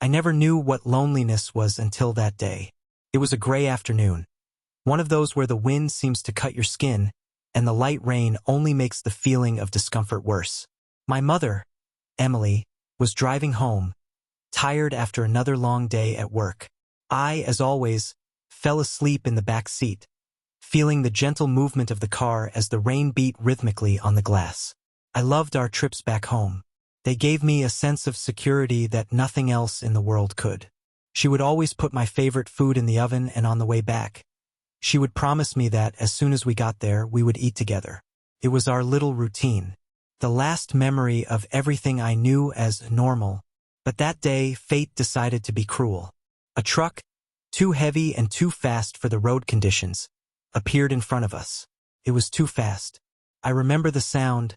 never knew what loneliness was until that day. It was a gray afternoon, one of those where the wind seems to cut your skin, and the light rain only makes the feeling of discomfort worse. My mother, Emily, was driving home, tired after another long day at work. I, as always, fell asleep in the back seat, feeling the gentle movement of the car as the rain beat rhythmically on the glass. I loved our trips back home. They gave me a sense of security that nothing else in the world could. She would always put my favorite food in the oven, and on the way back, she would promise me that as soon as we got there, we would eat together. It was our little routine, the last memory of everything I knew as normal. But that day, fate decided to be cruel. A truck, too heavy and too fast for the road conditions, appeared in front of us. It was too fast. I remember the sound,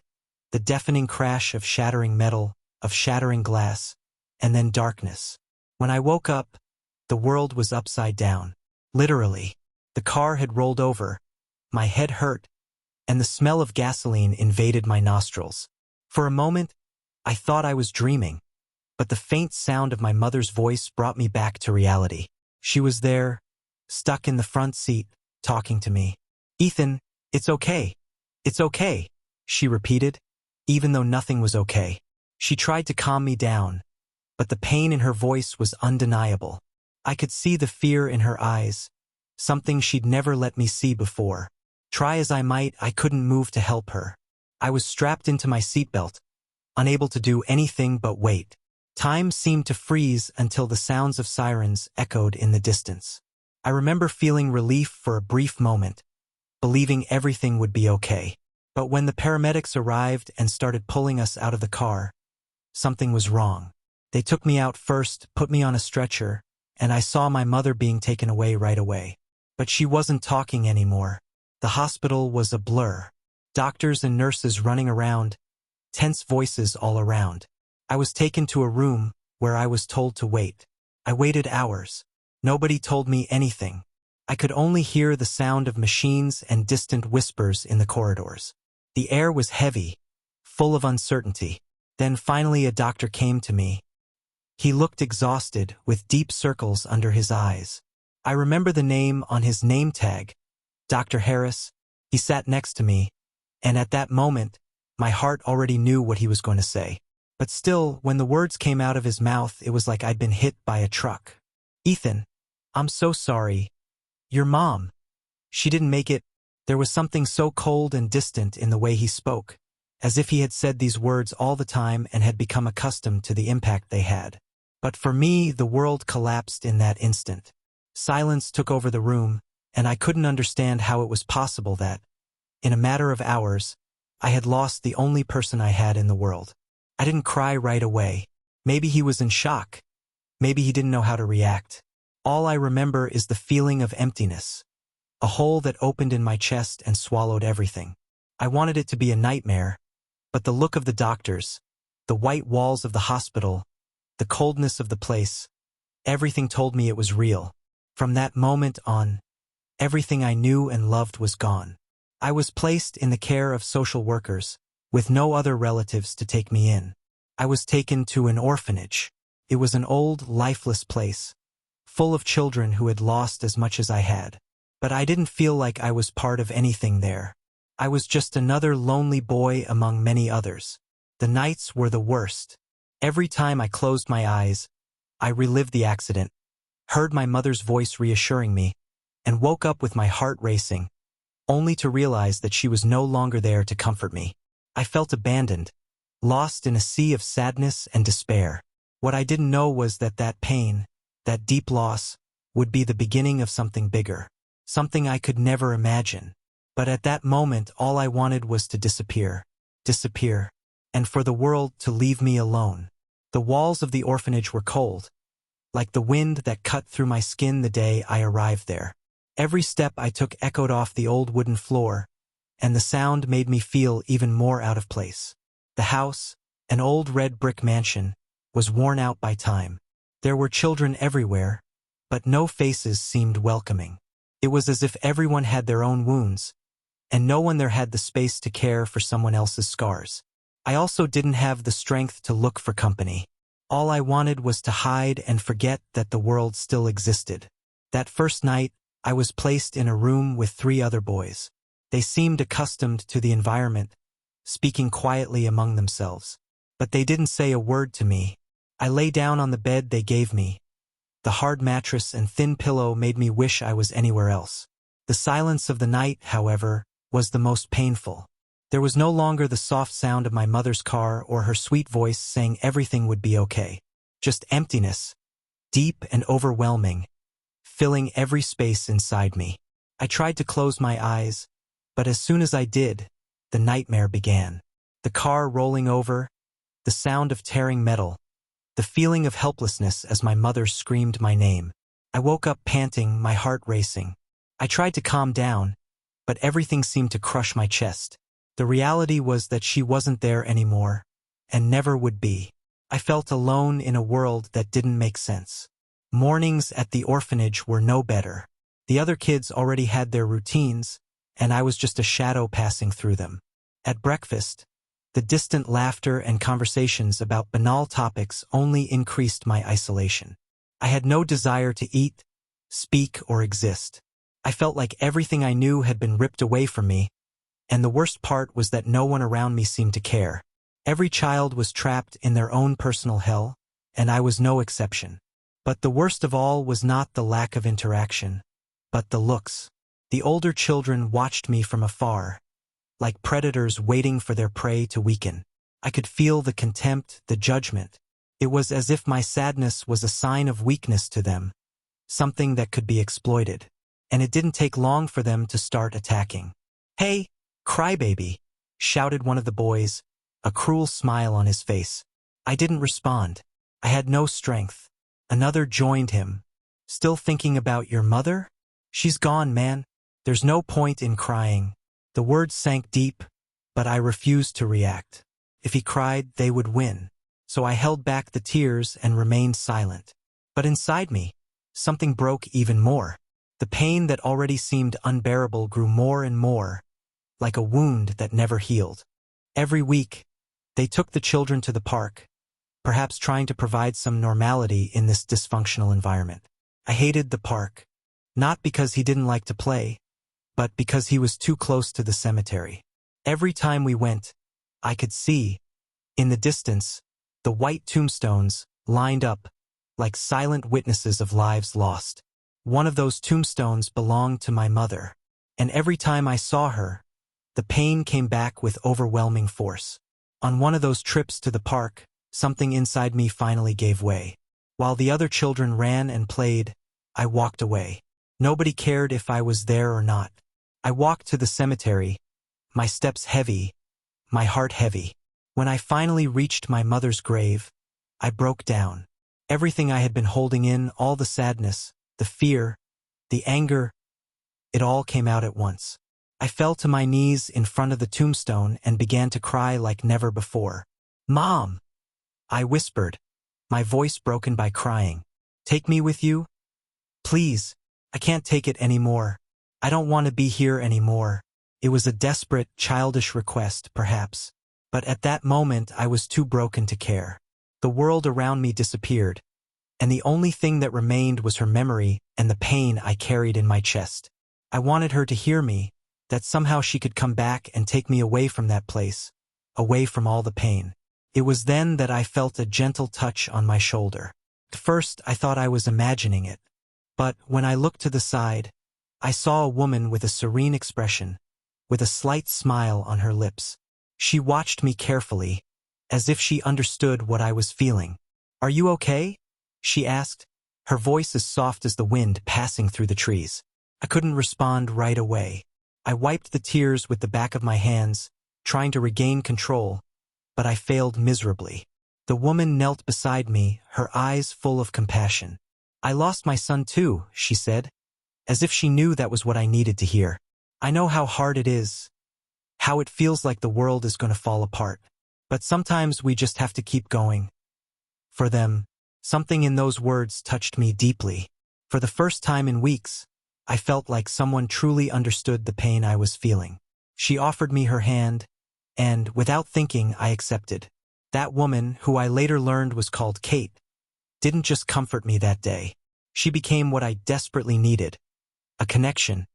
the deafening crash of shattering metal, of shattering glass, and then darkness. When I woke up, the world was upside down. Literally. The car had rolled over, my head hurt, and the smell of gasoline invaded my nostrils. For a moment, I thought I was dreaming, but the faint sound of my mother's voice brought me back to reality. She was there, stuck in the front seat, talking to me. "Ethan, it's okay. It's okay," she repeated, even though nothing was okay. She tried to calm me down, but the pain in her voice was undeniable. I could see the fear in her eyes, something she'd never let me see before. Try as I might, I couldn't move to help her. I was strapped into my seatbelt, unable to do anything but wait. Time seemed to freeze until the sounds of sirens echoed in the distance. I remember feeling relief for a brief moment, believing everything would be okay. But when the paramedics arrived and started pulling us out of the car, something was wrong. They took me out first, put me on a stretcher, and I saw my mother being taken away right away. But she wasn't talking anymore. The hospital was a blur. Doctors and nurses running around, tense voices all around. I was taken to a room where I was told to wait. I waited hours. Nobody told me anything. I could only hear the sound of machines and distant whispers in the corridors. The air was heavy, full of uncertainty. Then finally a doctor came to me. He looked exhausted, with deep circles under his eyes. I remember the name on his name tag, Dr. Harris. He sat next to me, and at that moment, my heart already knew what he was going to say. But still, when the words came out of his mouth, it was like I'd been hit by a truck. "Ethan, I'm so sorry. Your mom. She didn't make it." There was something so cold and distant in the way he spoke, as if he had said these words all the time and had become accustomed to the impact they had. But for me, the world collapsed in that instant. Silence took over the room, and I couldn't understand how it was possible that, in a matter of hours, I had lost the only person I had in the world. I didn't cry right away. Maybe he was in shock. Maybe he didn't know how to react. All I remember is the feeling of emptiness, a hole that opened in my chest and swallowed everything. I wanted it to be a nightmare, but the look of the doctors, the white walls of the hospital, the coldness of the place, everything told me it was real. From that moment on, everything I knew and loved was gone. I was placed in the care of social workers, with no other relatives to take me in. I was taken to an orphanage. It was an old, lifeless place, full of children who had lost as much as I had. But I didn't feel like I was part of anything there. I was just another lonely boy among many others. The nights were the worst. Every time I closed my eyes, I relived the accident, heard my mother's voice reassuring me, and woke up with my heart racing, only to realize that she was no longer there to comfort me. I felt abandoned, lost in a sea of sadness and despair. What I didn't know was that that pain, that deep loss, would be the beginning of something bigger, something I could never imagine. But at that moment, all I wanted was to disappear, and for the world to leave me alone. The walls of the orphanage were cold, like the wind that cut through my skin the day I arrived there. Every step I took echoed off the old wooden floor, and the sound made me feel even more out of place. The house, an old red brick mansion, was worn out by time. There were children everywhere, but no faces seemed welcoming. It was as if everyone had their own wounds, and no one there had the space to care for someone else's scars. I also didn't have the strength to look for company. All I wanted was to hide and forget that the world still existed. That first night, I was placed in a room with 3 other boys. They seemed accustomed to the environment, speaking quietly among themselves. But they didn't say a word to me. I lay down on the bed they gave me. The hard mattress and thin pillow made me wish I was anywhere else. The silence of the night, however, was the most painful. There was no longer the soft sound of my mother's car or her sweet voice saying everything would be okay. Just emptiness, deep and overwhelming, filling every space inside me. I tried to close my eyes, but as soon as I did, the nightmare began. The car rolling over, the sound of tearing metal, the feeling of helplessness as my mother screamed my name. I woke up panting, my heart racing. I tried to calm down, but everything seemed to crush my chest. The reality was that she wasn't there anymore, and never would be. I felt alone in a world that didn't make sense. Mornings at the orphanage were no better. The other kids already had their routines, and I was just a shadow passing through them. At breakfast, the distant laughter and conversations about banal topics only increased my isolation. I had no desire to eat, speak, or exist. I felt like everything I knew had been ripped away from me, and the worst part was that no one around me seemed to care. Every child was trapped in their own personal hell, and I was no exception. But the worst of all was not the lack of interaction, but the looks. The older children watched me from afar, like predators waiting for their prey to weaken. I could feel the contempt, the judgment. It was as if my sadness was a sign of weakness to them, something that could be exploited. And it didn't take long for them to start attacking. "Hey, crybaby!" shouted one of the boys, a cruel smile on his face. I didn't respond. I had no strength. Another joined him. "Still thinking about your mother? She's gone, man. There's no point in crying." The words sank deep, but I refused to react. If he cried, they would win. So I held back the tears and remained silent. But inside me, something broke even more. The pain that already seemed unbearable grew more and more, like a wound that never healed. Every week, they took the children to the park, perhaps trying to provide some normality in this dysfunctional environment. I hated the park, not because he didn't like to play, but because he was too close to the cemetery. Every time we went, I could see, in the distance, the white tombstones lined up, like silent witnesses of lives lost. One of those tombstones belonged to my mother, and every time I saw her, the pain came back with overwhelming force. On one of those trips to the park, something inside me finally gave way. While the other children ran and played, I walked away. Nobody cared if I was there or not. I walked to the cemetery, my steps heavy, my heart heavy. When I finally reached my mother's grave, I broke down. Everything I had been holding in, all the sadness, the fear, the anger, it all came out at once. I fell to my knees in front of the tombstone and began to cry like never before. "Mom!" I whispered, my voice broken by crying. "Take me with you? Please, I can't take it anymore. I don't want to be here anymore." It was a desperate, childish request, perhaps, but at that moment I was too broken to care. The world around me disappeared, and the only thing that remained was her memory and the pain I carried in my chest. I wanted her to hear me, that somehow she could come back and take me away from that place, away from all the pain. It was then that I felt a gentle touch on my shoulder. At first I thought I was imagining it, but when I looked to the side, I saw a woman with a serene expression, with a slight smile on her lips. She watched me carefully, as if she understood what I was feeling. "Are you okay?" she asked, her voice as soft as the wind passing through the trees. I couldn't respond right away. I wiped the tears with the back of my hands, trying to regain control, but I failed miserably. The woman knelt beside me, her eyes full of compassion. "I lost my son too," she said, as if she knew that was what I needed to hear. "I know how hard it is, how it feels like the world is going to fall apart. But sometimes we just have to keep going." For them, something in those words touched me deeply. For the first time in weeks, I felt like someone truly understood the pain I was feeling. She offered me her hand, and, without thinking, I accepted. That woman, who I later learned was called Kate, didn't just comfort me that day. She became what I desperately needed, a connection,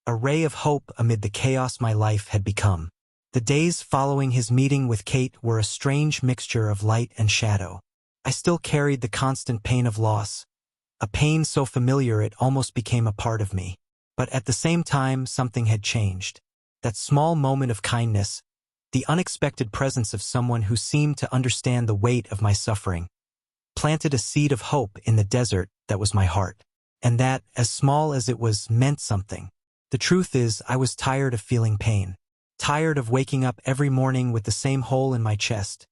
a ray of hope amid the chaos my life had become. The days following his meeting with Kate were a strange mixture of light and shadow. I still carried the constant pain of loss, a pain so familiar it almost became a part of me. But at the same time, something had changed. That small moment of kindness, the unexpected presence of someone who seemed to understand the weight of my suffering, planted a seed of hope in the desert that was my heart. And that, as small as it was, meant something. The truth is, I was tired of feeling pain. Tired of waking up every morning with the same hole in my chest.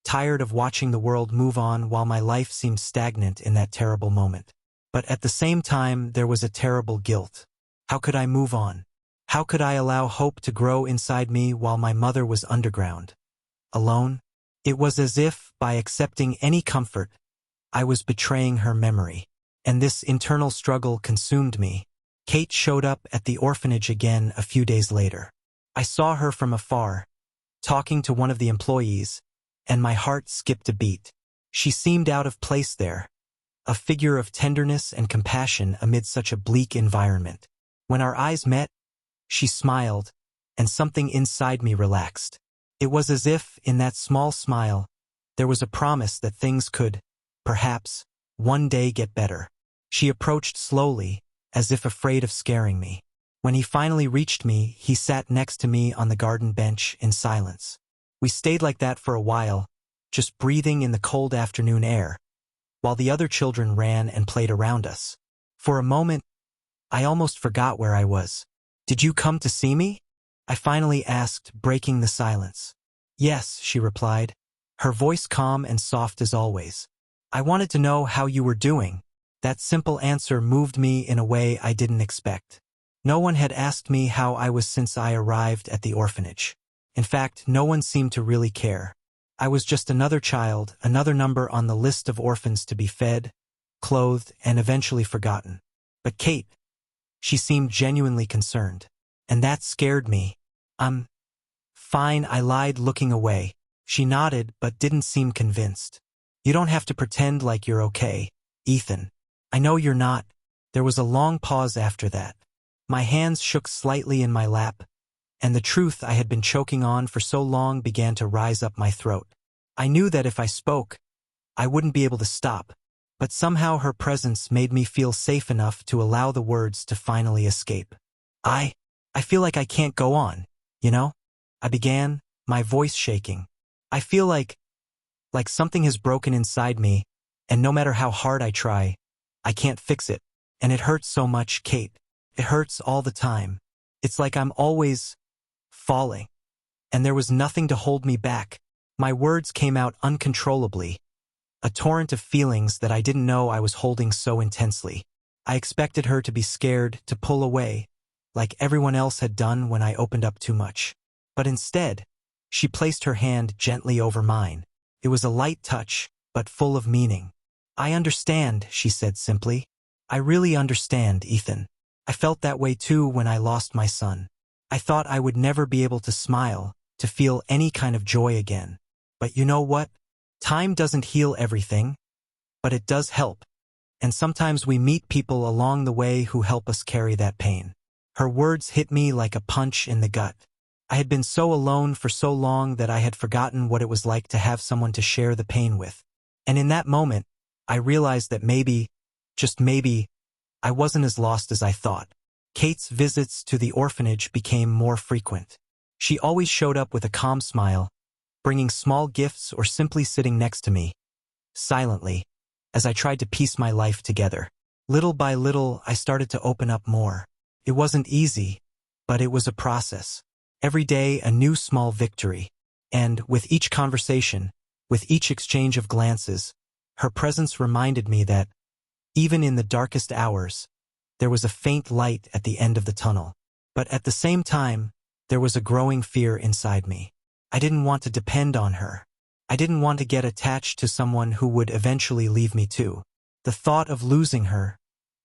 Tired of watching the world move on while my life seemed stagnant in that terrible moment. But at the same time, there was a terrible guilt. How could I move on? How could I allow hope to grow inside me while my mother was underground? Alone? It was as if, by accepting any comfort, I was betraying her memory. And this internal struggle consumed me. Kate showed up at the orphanage again a few days later. I saw her from afar, talking to one of the employees, and my heart skipped a beat. She seemed out of place there, a figure of tenderness and compassion amid such a bleak environment. When our eyes met, she smiled, and something inside me relaxed. It was as if, in that small smile, there was a promise that things could, perhaps, one day get better. She approached slowly, as if afraid of scaring me. When he finally reached me, he sat next to me on the garden bench in silence. We stayed like that for a while, just breathing in the cold afternoon air, while the other children ran and played around us. For a moment, I almost forgot where I was. "Did you come to see me?" I finally asked, breaking the silence. "Yes," she replied, her voice calm and soft as always. "I wanted to know how you were doing." That simple answer moved me in a way I didn't expect. No one had asked me how I was since I arrived at the orphanage. In fact, no one seemed to really care. I was just another child, another number on the list of orphans to be fed, clothed, and eventually forgotten. But Kate, she seemed genuinely concerned. And that scared me. "I'm fine," I lied, looking away. She nodded, but didn't seem convinced. "You don't have to pretend like you're okay, Ethan. I know you're not." There was a long pause after that. My hands shook slightly in my lap, and the truth I had been choking on for so long began to rise up my throat. I knew that if I spoke, I wouldn't be able to stop, but somehow her presence made me feel safe enough to allow the words to finally escape. I feel like I can't go on, you know?" I began, my voice shaking. "I feel like something has broken inside me, and no matter how hard I try, I can't fix it. And it hurts so much, Kate. It hurts all the time. It's like I'm always falling. And there was nothing to hold me back." My words came out uncontrollably, a torrent of feelings that I didn't know I was holding so intensely. I expected her to be scared, to pull away, like everyone else had done when I opened up too much. But instead, she placed her hand gently over mine. It was a light touch, but full of meaning. "I understand," she said simply. "I really understand, Ethan. I felt that way too when I lost my son. I thought I would never be able to smile, to feel any kind of joy again. But you know what? Time doesn't heal everything, but it does help. And sometimes we meet people along the way who help us carry that pain." Her words hit me like a punch in the gut. I had been so alone for so long that I had forgotten what it was like to have someone to share the pain with. And in that moment, I realized that maybe, just maybe, I wasn't as lost as I thought. Kate's visits to the orphanage became more frequent. She always showed up with a calm smile, bringing small gifts or simply sitting next to me, silently, as I tried to piece my life together. Little by little, I started to open up more. It wasn't easy, but it was a process. Every day, a new small victory. And with each conversation, with each exchange of glances, her presence reminded me that, even in the darkest hours, there was a faint light at the end of the tunnel. But at the same time, there was a growing fear inside me. I didn't want to depend on her. I didn't want to get attached to someone who would eventually leave me too. The thought of losing her,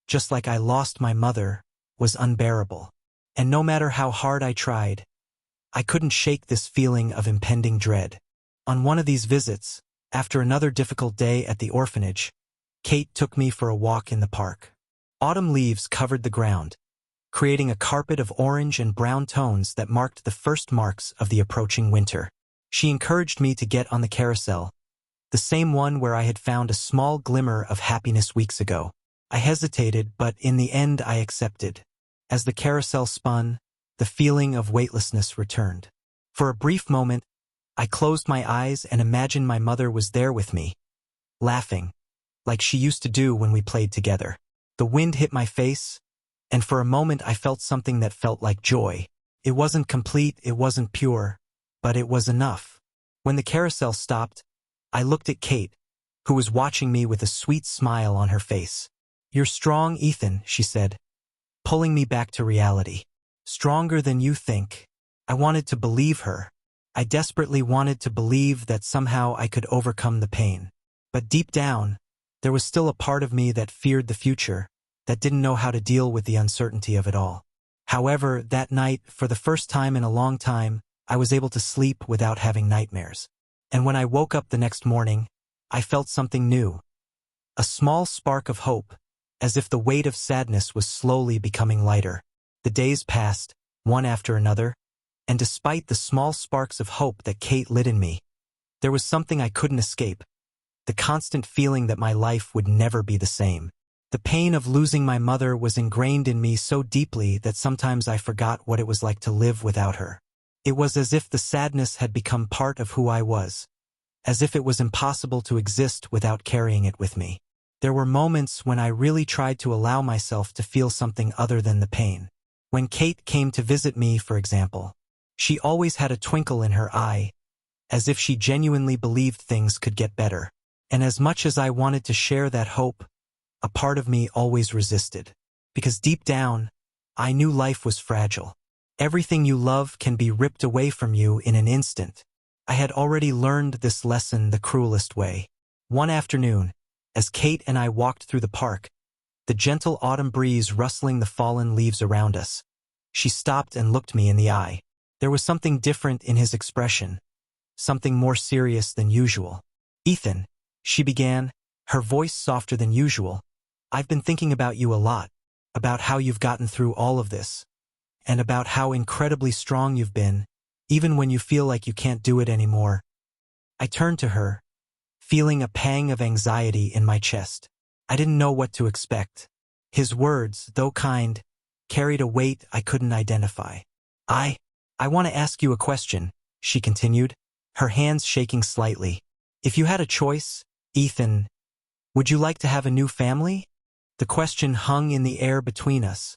just like I lost my mother, was unbearable. And no matter how hard I tried, I couldn't shake this feeling of impending dread. On one of these visits, after another difficult day at the orphanage, Kate took me for a walk in the park. Autumn leaves covered the ground, creating a carpet of orange and brown tones that marked the first marks of the approaching winter. She encouraged me to get on the carousel, the same one where I had found a small glimmer of happiness weeks ago. I hesitated, but in the end I accepted. As the carousel spun, the feeling of weightlessness returned. For a brief moment, I closed my eyes and imagined my mother was there with me, laughing, like she used to do when we played together. The wind hit my face, and for a moment I felt something that felt like joy. It wasn't complete, it wasn't pure, but it was enough. When the carousel stopped, I looked at Kate, who was watching me with a sweet smile on her face. "You're strong, Ethan," she said, pulling me back to reality. "Stronger than you think." I wanted to believe her. I desperately wanted to believe that somehow I could overcome the pain. But deep down, there was still a part of me that feared the future, that didn't know how to deal with the uncertainty of it all. However, that night, for the first time in a long time, I was able to sleep without having nightmares. And when I woke up the next morning, I felt something new. A small spark of hope, as if the weight of sadness was slowly becoming lighter. The days passed, one after another, and despite the small sparks of hope that Kate lit in me, there was something I couldn't escape, the constant feeling that my life would never be the same. The pain of losing my mother was ingrained in me so deeply that sometimes I forgot what it was like to live without her. It was as if the sadness had become part of who I was, as if it was impossible to exist without carrying it with me. There were moments when I really tried to allow myself to feel something other than the pain. When Kate came to visit me, for example, she always had a twinkle in her eye, as if she genuinely believed things could get better. And as much as I wanted to share that hope, a part of me always resisted. Because deep down, I knew life was fragile. Everything you love can be ripped away from you in an instant. I had already learned this lesson the cruelest way. One afternoon, as Kate and I walked through the park, the gentle autumn breeze rustling the fallen leaves around us, she stopped and looked me in the eye. There was something different in his expression, something more serious than usual. "Ethan," she began, her voice softer than usual, "I've been thinking about you a lot, about how you've gotten through all of this, and about how incredibly strong you've been, even when you feel like you can't do it anymore." I turned to her, feeling a pang of anxiety in my chest. I didn't know what to expect. His words, though kind, carried a weight I couldn't identify. I want to ask you a question," she continued, her hands shaking slightly. "If you had a choice, Ethan, would you like to have a new family?" The question hung in the air between us,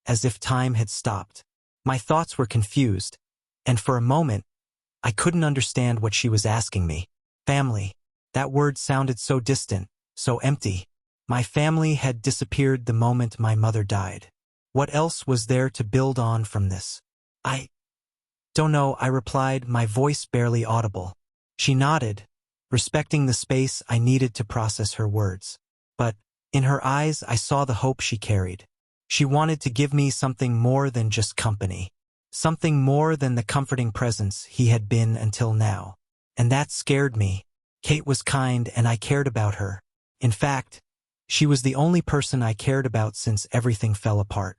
as if time had stopped. My thoughts were confused, and for a moment, I couldn't understand what she was asking me. Family. That word sounded so distant, so empty. My family had disappeared the moment my mother died. What else was there to build on from this? "I don't know," I replied, my voice barely audible. She nodded, respecting the space I needed to process her words. But in her eyes I saw the hope she carried. She wanted to give me something more than just company. Something more than the comforting presence he had been until now. And that scared me. Kate was kind and I cared about her. In fact, she was the only person I cared about since everything fell apart.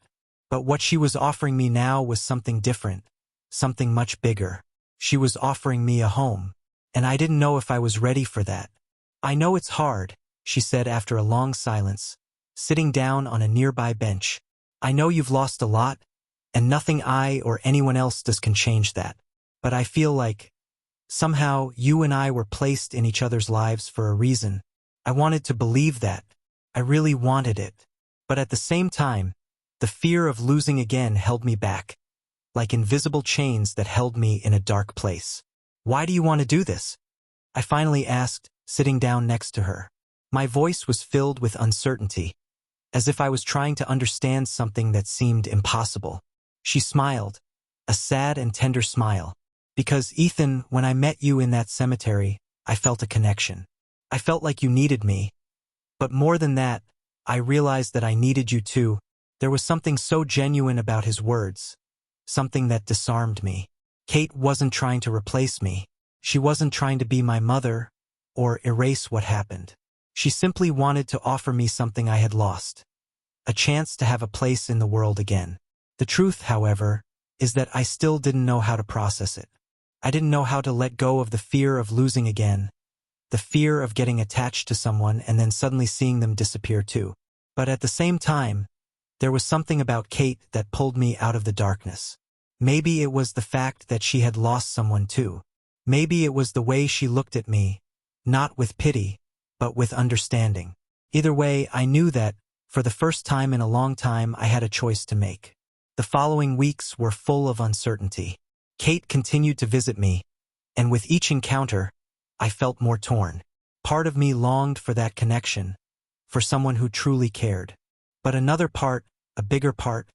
But what she was offering me now was something different, something much bigger. She was offering me a home, and I didn't know if I was ready for that. "I know it's hard," she said after a long silence, sitting down on a nearby bench. "I know you've lost a lot, and nothing I or anyone else does can change that. But I feel like, somehow, you and I were placed in each other's lives for a reason. I wanted to believe that. I really wanted it. But at the same time, the fear of losing again held me back, like invisible chains that held me in a dark place." "Why do you want to do this?" I finally asked, sitting down next to her. My voice was filled with uncertainty, as if I was trying to understand something that seemed impossible. She smiled, a sad and tender smile. "Because, Ethan, when I met you in that cemetery, I felt a connection. I felt like you needed me. But more than that, I realized that I needed you too." There was something so genuine about his words, something that disarmed me. Kate wasn't trying to replace me. She wasn't trying to be my mother or erase what happened. She simply wanted to offer me something I had lost, a chance to have a place in the world again. The truth, however, is that I still didn't know how to process it. I didn't know how to let go of the fear of losing again, the fear of getting attached to someone and then suddenly seeing them disappear too. But at the same time, there was something about Kate that pulled me out of the darkness. Maybe it was the fact that she had lost someone too. Maybe it was the way she looked at me, not with pity, but with understanding. Either way, I knew that, for the first time in a long time, I had a choice to make. The following weeks were full of uncertainty. Kate continued to visit me, and with each encounter, I felt more torn. Part of me longed for that connection, for someone who truly cared. But another part, a bigger part,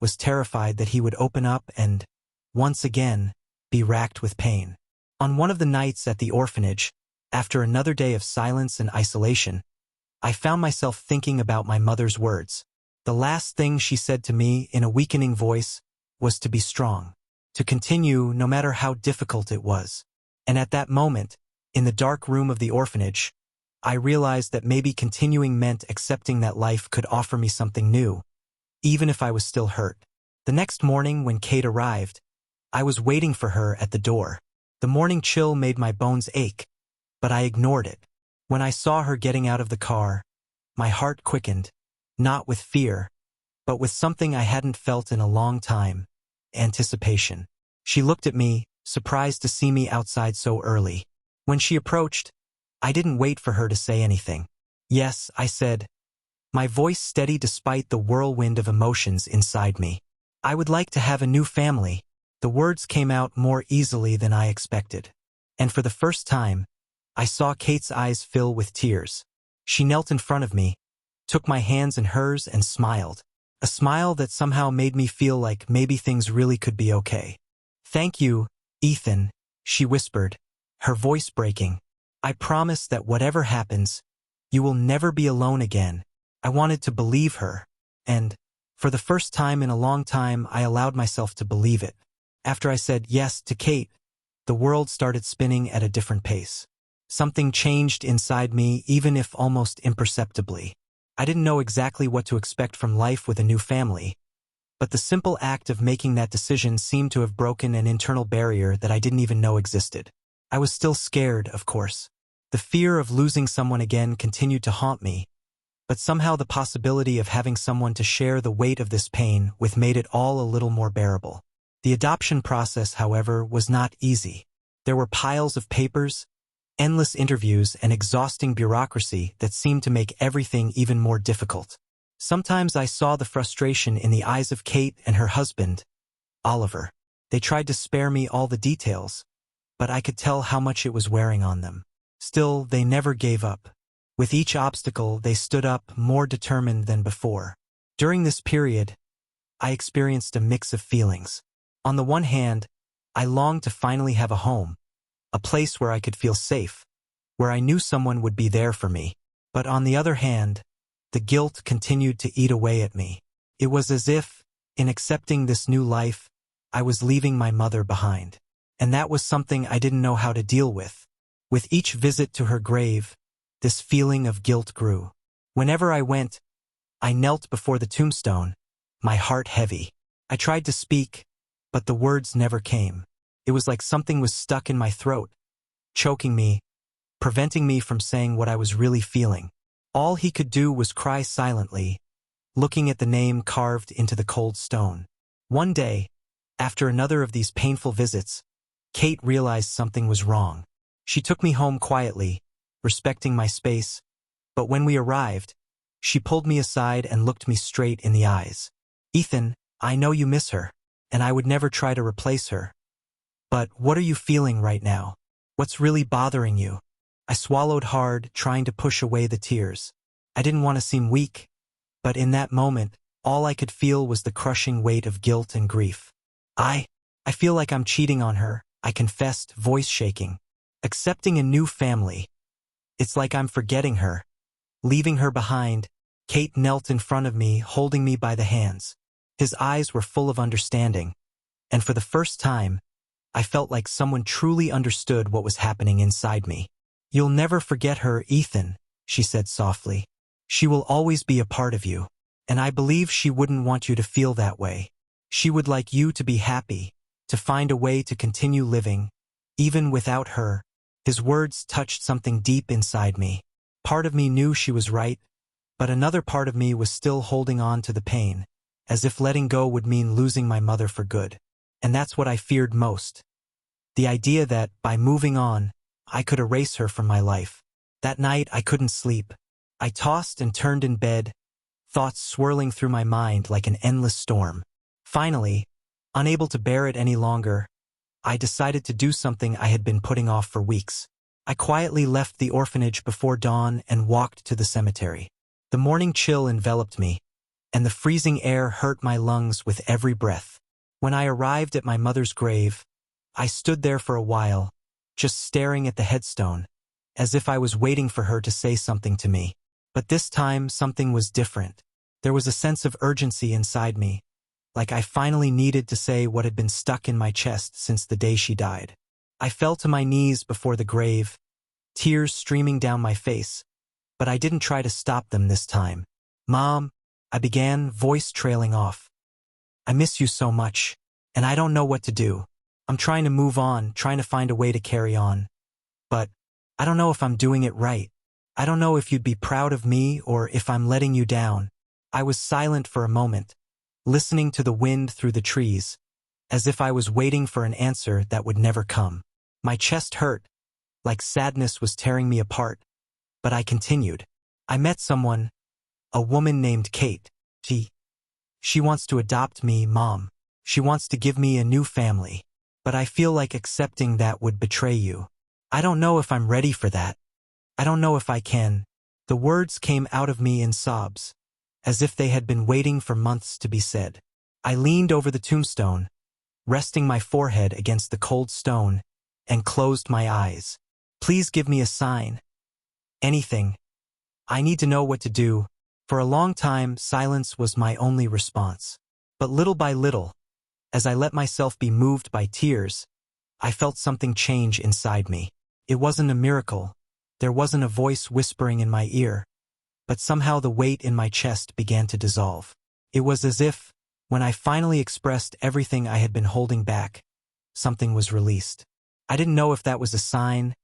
was terrified that he would open up and, once again, be racked with pain. On one of the nights at the orphanage, after another day of silence and isolation, I found myself thinking about my mother's words. The last thing she said to me in a weakening voice was to be strong, to continue no matter how difficult it was. And at that moment, in the dark room of the orphanage, I realized that maybe continuing meant accepting that life could offer me something new, even if I was still hurt. The next morning when Kate arrived, I was waiting for her at the door. The morning chill made my bones ache, but I ignored it. When I saw her getting out of the car, my heart quickened, not with fear, but with something I hadn't felt in a long time, anticipation. She looked at me, surprised to see me outside so early. When she approached, I didn't wait for her to say anything. "Yes," I said, my voice steady despite the whirlwind of emotions inside me. "I would like to have a new family." The words came out more easily than I expected. And for the first time, I saw Kate's eyes fill with tears. She knelt in front of me, took my hands in hers and smiled. A smile that somehow made me feel like maybe things really could be okay. "Thank you, Ethan," she whispered, her voice breaking. "I promise that whatever happens, you will never be alone again." I wanted to believe her, and, for the first time in a long time, I allowed myself to believe it. After I said yes to Kate, the world started spinning at a different pace. Something changed inside me, even if almost imperceptibly. I didn't know exactly what to expect from life with a new family, but the simple act of making that decision seemed to have broken an internal barrier that I didn't even know existed. I was still scared, of course. The fear of losing someone again continued to haunt me, but somehow the possibility of having someone to share the weight of this pain with made it all a little more bearable. The adoption process, however, was not easy. There were piles of papers, endless interviews, and exhausting bureaucracy that seemed to make everything even more difficult. Sometimes I saw the frustration in the eyes of Kate and her husband, Oliver. They tried to spare me all the details, but I could tell how much it was wearing on them. Still, they never gave up. With each obstacle, they stood up more determined than before. During this period, I experienced a mix of feelings. On the one hand, I longed to finally have a home, a place where I could feel safe, where I knew someone would be there for me. But on the other hand, the guilt continued to eat away at me. It was as if, in accepting this new life, I was leaving my mother behind. And that was something I didn't know how to deal with. With each visit to her grave, this feeling of guilt grew. Whenever I went, I knelt before the tombstone, my heart heavy. I tried to speak, but the words never came. It was like something was stuck in my throat, choking me, preventing me from saying what I was really feeling. All he could do was cry silently, looking at the name carved into the cold stone. One day, after another of these painful visits, Kate realized something was wrong. She took me home quietly, respecting my space, but when we arrived, she pulled me aside and looked me straight in the eyes. "Ethan, I know you miss her, and I would never try to replace her. But what are you feeling right now? What's really bothering you?" I swallowed hard, trying to push away the tears. I didn't want to seem weak, but in that moment, all I could feel was the crushing weight of guilt and grief. I feel like I'm cheating on her," I confessed, voice shaking. "Accepting a new family. It's like I'm forgetting her, leaving her behind." Kate knelt in front of me, holding me by the hands. His eyes were full of understanding, and for the first time, I felt like someone truly understood what was happening inside me. "You'll never forget her, Ethan," she said softly. "She will always be a part of you. And I believe she wouldn't want you to feel that way. She would like you to be happy, to find a way to continue living, even without her." His words touched something deep inside me. Part of me knew she was right, but another part of me was still holding on to the pain, as if letting go would mean losing my mother for good. And that's what I feared most. The idea that, by moving on, I could erase her from my life. That night I couldn't sleep. I tossed and turned in bed, thoughts swirling through my mind like an endless storm. Finally, unable to bear it any longer, I decided to do something I had been putting off for weeks. I quietly left the orphanage before dawn and walked to the cemetery. The morning chill enveloped me, and the freezing air hurt my lungs with every breath. When I arrived at my mother's grave, I stood there for a while, just staring at the headstone, as if I was waiting for her to say something to me. But this time, something was different. There was a sense of urgency inside me, like I finally needed to say what had been stuck in my chest since the day she died. I fell to my knees before the grave, tears streaming down my face, but I didn't try to stop them this time. "Mom," I began, voice trailing off. "I miss you so much, and I don't know what to do. I'm trying to move on, trying to find a way to carry on. But I don't know if I'm doing it right. I don't know if you'd be proud of me or if I'm letting you down." I was silent for a moment, listening to the wind through the trees, as if I was waiting for an answer that would never come. My chest hurt, like sadness was tearing me apart, but I continued. "I met someone, a woman named Kate. She wants to adopt me, Mom. She wants to give me a new family. But I feel like accepting that would betray you. I don't know if I'm ready for that. I don't know if I can." The words came out of me in sobs, as if they had been waiting for months to be said. I leaned over the tombstone, resting my forehead against the cold stone, and closed my eyes. "Please give me a sign. Anything. I need to know what to do." For a long time, silence was my only response. But little by little, as I let myself be moved by tears, I felt something change inside me. It wasn't a miracle. There wasn't a voice whispering in my ear, but somehow the weight in my chest began to dissolve. It was as if, when I finally expressed everything I had been holding back, something was released. I didn't know if that was a sign,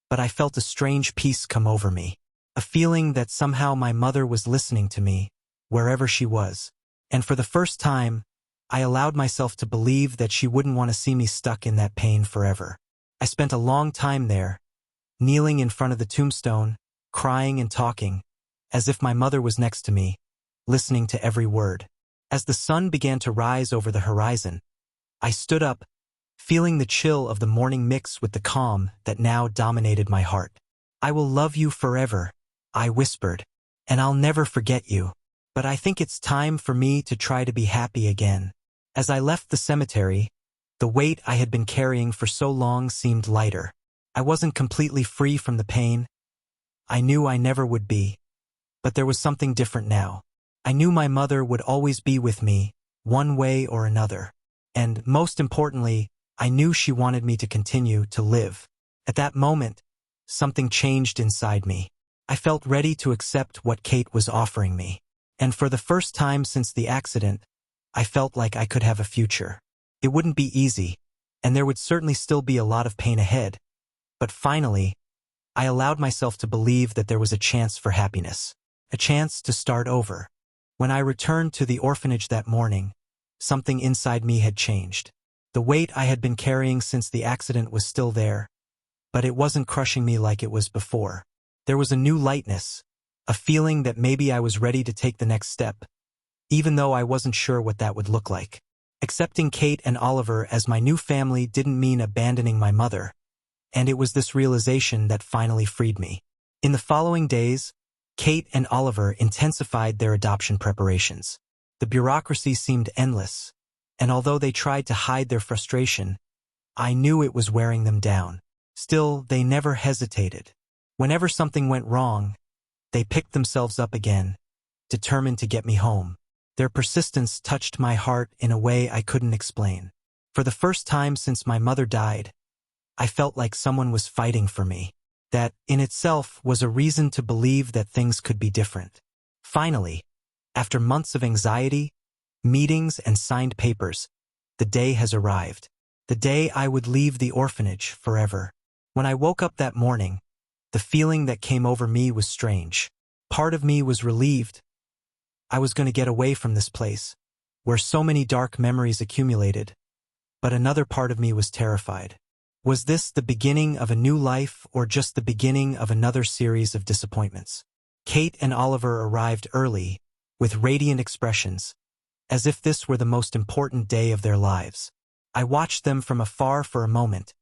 but I felt a strange peace come over me. A feeling that somehow my mother was listening to me, wherever she was. And for the first time, I allowed myself to believe that she wouldn't want to see me stuck in that pain forever. I spent a long time there, kneeling in front of the tombstone, crying and talking, as if my mother was next to me, listening to every word. As the sun began to rise over the horizon, I stood up, feeling the chill of the morning mix with the calm that now dominated my heart. "I will love you forever," I whispered, "and I'll never forget you. But I think it's time for me to try to be happy again." As I left the cemetery, the weight I had been carrying for so long seemed lighter. I wasn't completely free from the pain. I knew I never would be. But there was something different now. I knew my mother would always be with me, one way or another. And, most importantly, I knew she wanted me to continue to live. At that moment, something changed inside me. I felt ready to accept what Kate was offering me. And for the first time since the accident, I felt like I could have a future. It wouldn't be easy, and there would certainly still be a lot of pain ahead. But finally, I allowed myself to believe that there was a chance for happiness, a chance to start over. When I returned to the orphanage that morning, something inside me had changed. The weight I had been carrying since the accident was still there, but it wasn't crushing me like it was before. There was a new lightness, a feeling that maybe I was ready to take the next step, even though I wasn't sure what that would look like. Accepting Kate and Oliver as my new family didn't mean abandoning my mother, and it was this realization that finally freed me. In the following days, Kate and Oliver intensified their adoption preparations. The bureaucracy seemed endless, and although they tried to hide their frustration, I knew it was wearing them down. Still, they never hesitated. Whenever something went wrong, they picked themselves up again, determined to get me home. Their persistence touched my heart in a way I couldn't explain. For the first time since my mother died, I felt like someone was fighting for me. That, in itself, was a reason to believe that things could be different. Finally, after months of anxiety, meetings, and signed papers, the day has arrived. The day I would leave the orphanage forever. When I woke up that morning, the feeling that came over me was strange. Part of me was relieved. I was going to get away from this place, where so many dark memories accumulated. But another part of me was terrified. Was this the beginning of a new life or just the beginning of another series of disappointments? Kate and Oliver arrived early, with radiant expressions, as if this were the most important day of their lives. I watched them from afar for a moment,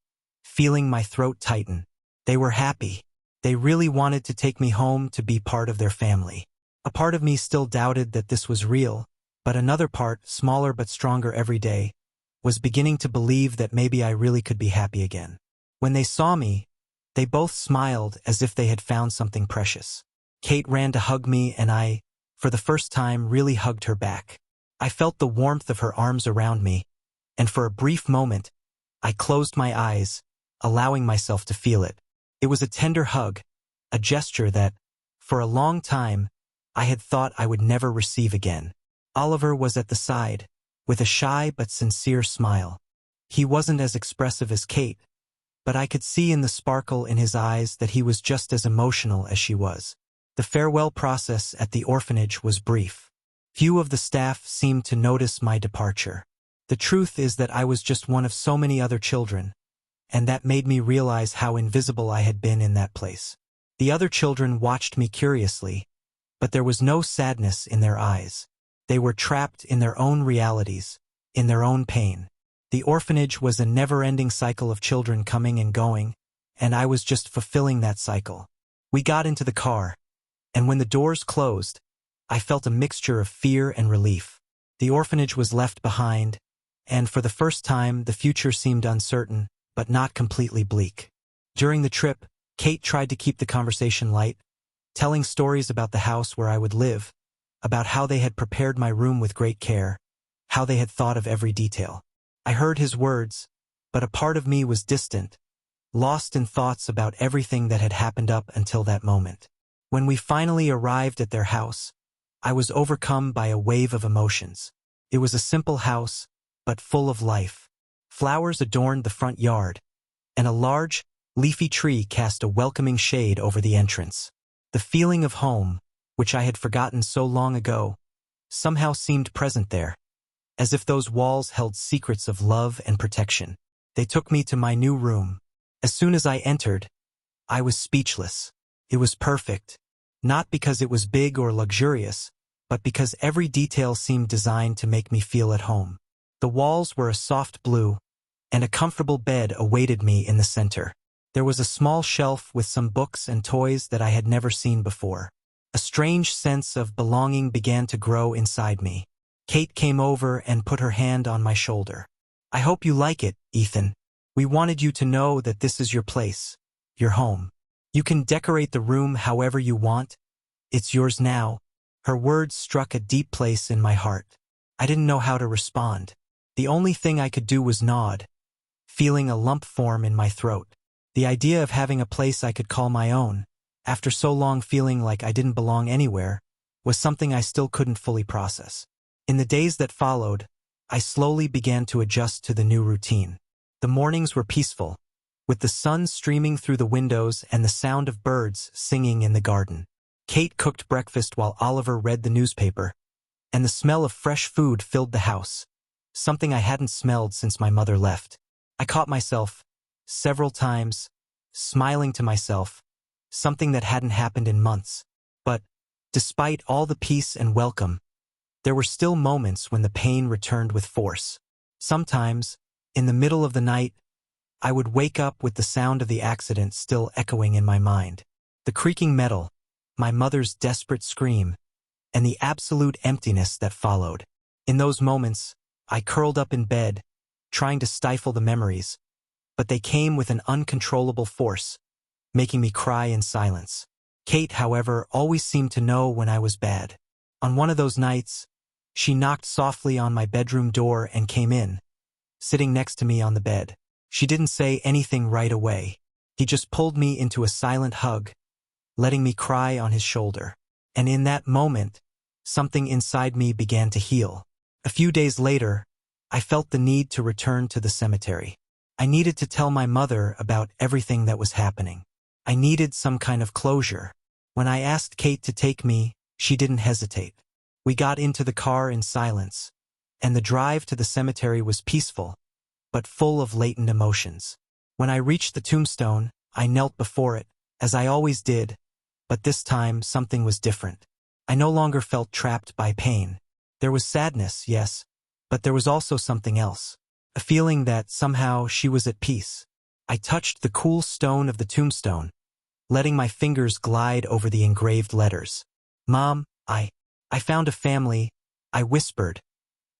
feeling my throat tighten. They were happy. They really wanted to take me home to be part of their family. A part of me still doubted that this was real, but another part, smaller but stronger every day, was beginning to believe that maybe I really could be happy again. When they saw me, they both smiled as if they had found something precious. Kate ran to hug me and I, for the first time, really hugged her back. I felt the warmth of her arms around me, and for a brief moment, I closed my eyes, allowing myself to feel it. It was a tender hug, a gesture that, for a long time, I had thought I would never receive again. Oliver was at the side, with a shy but sincere smile. He wasn't as expressive as Kate, but I could see in the sparkle in his eyes that he was just as emotional as she was. The farewell process at the orphanage was brief. Few of the staff seemed to notice my departure. The truth is that I was just one of so many other children, and that made me realize how invisible I had been in that place. The other children watched me curiously, but there was no sadness in their eyes. They were trapped in their own realities, in their own pain. The orphanage was a never-ending cycle of children coming and going, and I was just fulfilling that cycle. We got into the car, and when the doors closed, I felt a mixture of fear and relief. The orphanage was left behind, and for the first time the future seemed uncertain, but not completely bleak. During the trip, Kate tried to keep the conversation light, telling stories about the house where I would live, about how they had prepared my room with great care, how they had thought of every detail. I heard his words, but a part of me was distant, lost in thoughts about everything that had happened up until that moment. When we finally arrived at their house, I was overcome by a wave of emotions. It was a simple house, but full of life. Flowers adorned the front yard, and a large, leafy tree cast a welcoming shade over the entrance. The feeling of home, which I had forgotten so long ago, somehow seemed present there, as if those walls held secrets of love and protection. They took me to my new room. As soon as I entered, I was speechless. It was perfect, not because it was big or luxurious, but because every detail seemed designed to make me feel at home. The walls were a soft blue, and a comfortable bed awaited me in the center. There was a small shelf with some books and toys that I had never seen before. A strange sense of belonging began to grow inside me. Kate came over and put her hand on my shoulder. "I hope you like it, Ethan. We wanted you to know that this is your place, your home. You can decorate the room however you want. It's yours now." Her words struck a deep place in my heart. I didn't know how to respond. The only thing I could do was nod, feeling a lump form in my throat. The idea of having a place I could call my own, after so long feeling like I didn't belong anywhere, was something I still couldn't fully process. In the days that followed, I slowly began to adjust to the new routine. The mornings were peaceful, with the sun streaming through the windows and the sound of birds singing in the garden. Kate cooked breakfast while Oliver read the newspaper, and the smell of fresh food filled the house, something I hadn't smelled since my mother left. I caught myself, several times, smiling to myself, something that hadn't happened in months. But, despite all the peace and welcome, there were still moments when the pain returned with force. Sometimes, in the middle of the night, I would wake up with the sound of the accident still echoing in my mind. The creaking metal, my mother's desperate scream, and the absolute emptiness that followed. In those moments, I curled up in bed, trying to stifle the memories, but they came with an uncontrollable force, making me cry in silence. Kate, however, always seemed to know when I was bad. On one of those nights, she knocked softly on my bedroom door and came in, sitting next to me on the bed. She didn't say anything right away. He just pulled me into a silent hug, letting me cry on his shoulder. And in that moment, something inside me began to heal. A few days later, I felt the need to return to the cemetery. I needed to tell my mother about everything that was happening. I needed some kind of closure. When I asked Kate to take me, she didn't hesitate. We got into the car in silence, and the drive to the cemetery was peaceful, but full of latent emotions. When I reached the tombstone, I knelt before it, as I always did, but this time something was different. I no longer felt trapped by pain. There was sadness, yes, but there was also something else, a feeling that somehow she was at peace. I touched the cool stone of the tombstone, letting my fingers glide over the engraved letters. "Mom, I found a family," I whispered,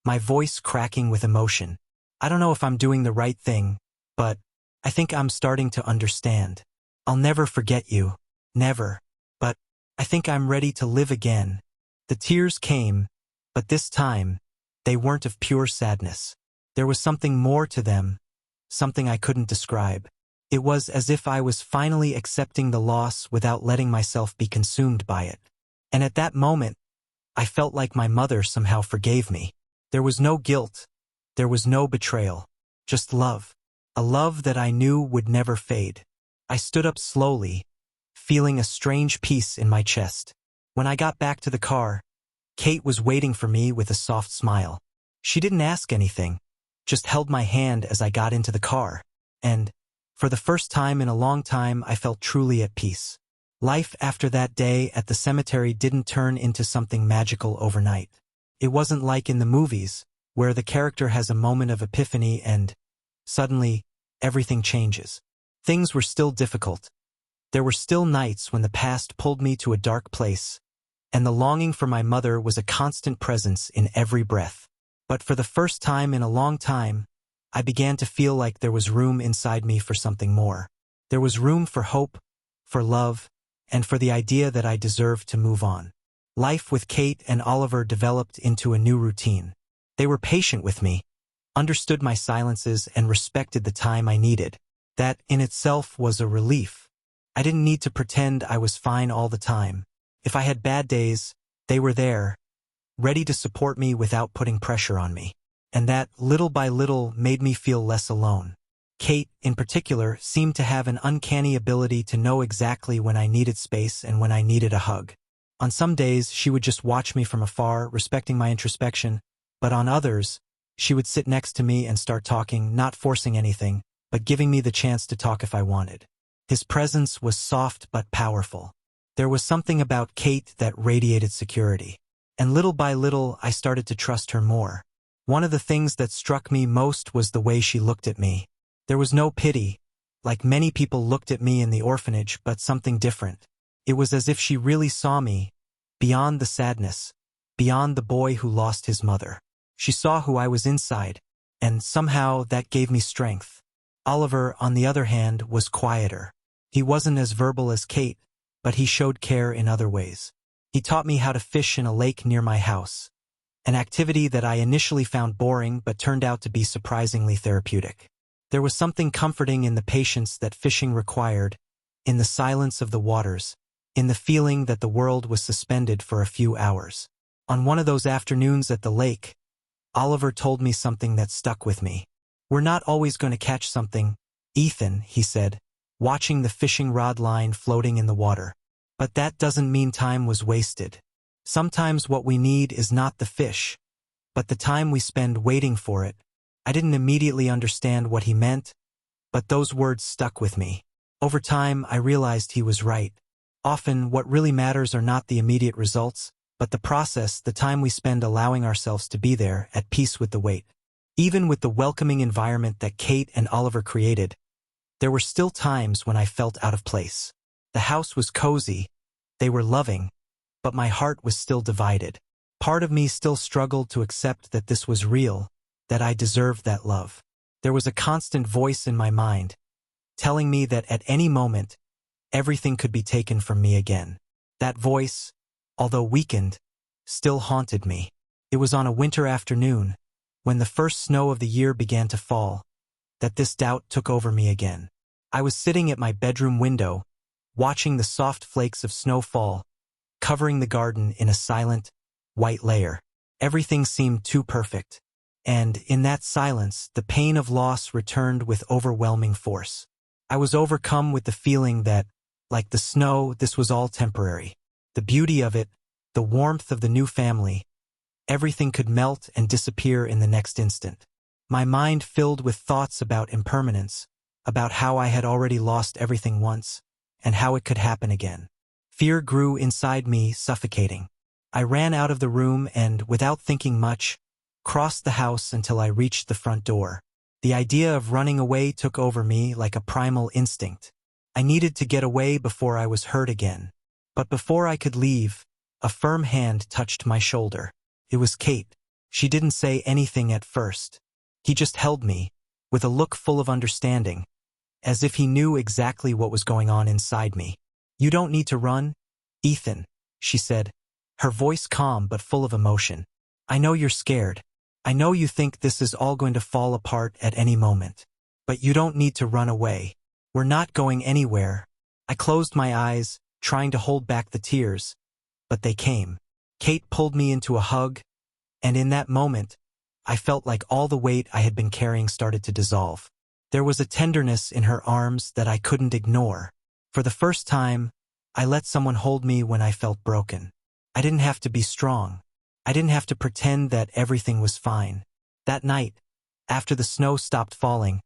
my voice cracking with emotion. "I don't know if I'm doing the right thing, but I think I'm starting to understand. I'll never forget you. Never. But I think I'm ready to live again." The tears came, but this time, they weren't of pure sadness. There was something more to them, something I couldn't describe. It was as if I was finally accepting the loss without letting myself be consumed by it. And at that moment, I felt like my mother somehow forgave me. There was no guilt. There was no betrayal. Just love. A love that I knew would never fade. I stood up slowly, feeling a strange peace in my chest. When I got back to the car, Kate was waiting for me with a soft smile. She didn't ask anything, just held my hand as I got into the car. And, for the first time in a long time, I felt truly at peace. Life after that day at the cemetery didn't turn into something magical overnight. It wasn't like in the movies, where the character has a moment of epiphany and, suddenly, everything changes. Things were still difficult. There were still nights when the past pulled me to a dark place, and the longing for my mother was a constant presence in every breath. But for the first time in a long time, I began to feel like there was room inside me for something more. There was room for hope, for love, and for the idea that I deserved to move on. Life with Kate and Oliver developed into a new routine. They were patient with me, understood my silences, and respected the time I needed. That, in itself, was a relief. I didn't need to pretend I was fine all the time. If I had bad days, they were there, ready to support me without putting pressure on me. And that, little by little, made me feel less alone. Kate, in particular, seemed to have an uncanny ability to know exactly when I needed space and when I needed a hug. On some days, she would just watch me from afar, respecting my introspection, but on others, she would sit next to me and start talking, not forcing anything, but giving me the chance to talk if I wanted. His presence was soft but powerful. There was something about Kate that radiated security. And little by little, I started to trust her more. One of the things that struck me most was the way she looked at me. There was no pity, like many people looked at me in the orphanage, but something different. It was as if she really saw me, beyond the sadness, beyond the boy who lost his mother. She saw who I was inside, and somehow that gave me strength. Oliver, on the other hand, was quieter. He wasn't as verbal as Kate, but he showed care in other ways. He taught me how to fish in a lake near my house, an activity that I initially found boring but turned out to be surprisingly therapeutic. There was something comforting in the patience that fishing required, in the silence of the waters, in the feeling that the world was suspended for a few hours. On one of those afternoons at the lake, Oliver told me something that stuck with me. "We're not always going to catch something, Ethan," he said, watching the fishing rod line floating in the water. "But that doesn't mean time was wasted. Sometimes what we need is not the fish, but the time we spend waiting for it." I didn't immediately understand what he meant, but those words stuck with me. Over time, I realized he was right. Often, what really matters are not the immediate results, but the process, the time we spend allowing ourselves to be there, at peace with the wait. Even with the welcoming environment that Kate and Oliver created, there were still times when I felt out of place. The house was cozy, they were loving, but my heart was still divided. Part of me still struggled to accept that this was real, that I deserved that love. There was a constant voice in my mind, telling me that at any moment, everything could be taken from me again. That voice, although weakened, still haunted me. It was on a winter afternoon, when the first snow of the year began to fall, that this doubt took over me again. I was sitting at my bedroom window, watching the soft flakes of snow fall, covering the garden in a silent, white layer. Everything seemed too perfect. And, in that silence, the pain of loss returned with overwhelming force. I was overcome with the feeling that, like the snow, this was all temporary. The beauty of it, the warmth of the new family, everything could melt and disappear in the next instant. My mind filled with thoughts about impermanence, about how I had already lost everything once, and how it could happen again. Fear grew inside me, suffocating. I ran out of the room and, without thinking much, crossed the house until I reached the front door. The idea of running away took over me like a primal instinct. I needed to get away before I was hurt again. But before I could leave, a firm hand touched my shoulder. It was Kate. She didn't say anything at first. He just held me, with a look full of understanding, as if he knew exactly what was going on inside me. "You don't need to run, Ethan," she said, her voice calm but full of emotion. "I know you're scared. I know you think this is all going to fall apart at any moment. But you don't need to run away. We're not going anywhere." I closed my eyes, trying to hold back the tears, but they came. Kate pulled me into a hug, and in that moment, I felt like all the weight I had been carrying started to dissolve. There was a tenderness in her arms that I couldn't ignore. For the first time, I let someone hold me when I felt broken. I didn't have to be strong. I didn't have to pretend that everything was fine. That night, after the snow stopped falling,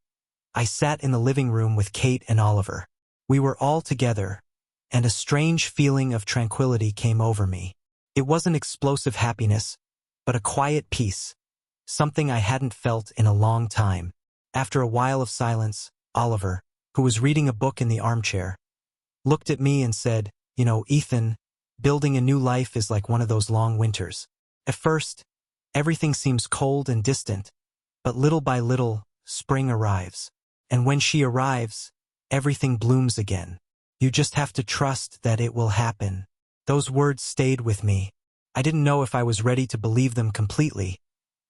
I sat in the living room with Kate and Oliver. We were all together, and a strange feeling of tranquility came over me. It wasn't explosive happiness, but a quiet peace, something I hadn't felt in a long time. After a while of silence, Oliver, who was reading a book in the armchair, looked at me and said, "You know, Ethan, building a new life is like one of those long winters. At first, everything seems cold and distant, but little by little, spring arrives. And when she arrives, everything blooms again. You just have to trust that it will happen." Those words stayed with me. I didn't know if I was ready to believe them completely,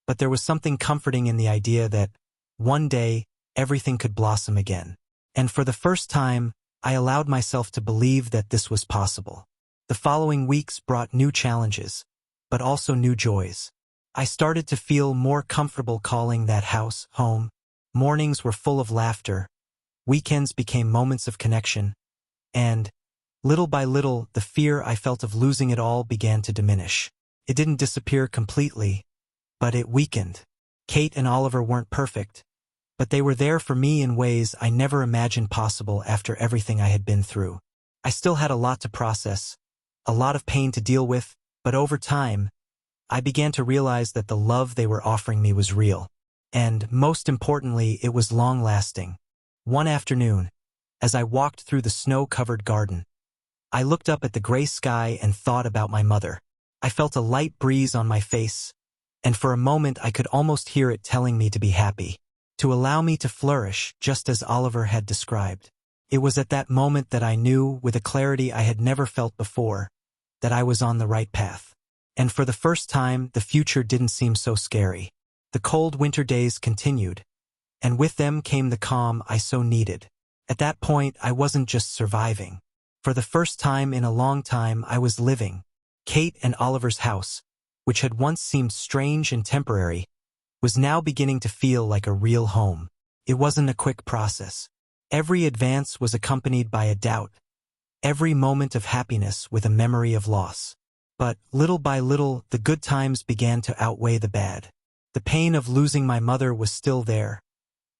but there was something comforting in the idea that, one day, everything could blossom again. And for the first time, I allowed myself to believe that this was possible. The following weeks brought new challenges, but also new joys. I started to feel more comfortable calling that house home. Mornings were full of laughter. Weekends became moments of connection. And, little by little, the fear I felt of losing it all began to diminish. It didn't disappear completely, but it weakened. Kate and Oliver weren't perfect, but they were there for me in ways I never imagined possible after everything I had been through. I still had a lot to process, a lot of pain to deal with, but over time, I began to realize that the love they were offering me was real. And, most importantly, it was long-lasting. One afternoon, as I walked through the snow-covered garden, I looked up at the gray sky and thought about my mother. I felt a light breeze on my face, and for a moment I could almost hear it telling me to be happy, to allow me to flourish just as Oliver had described. It was at that moment that I knew, with a clarity I had never felt before, that I was on the right path. And for the first time, the future didn't seem so scary. The cold winter days continued, and with them came the calm I so needed. At that point, I wasn't just surviving. For the first time in a long time, I was living. Kate and Oliver's house, which had once seemed strange and temporary, was now beginning to feel like a real home. It wasn't a quick process. Every advance was accompanied by a doubt, every moment of happiness with a memory of loss. But, little by little, the good times began to outweigh the bad. The pain of losing my mother was still there,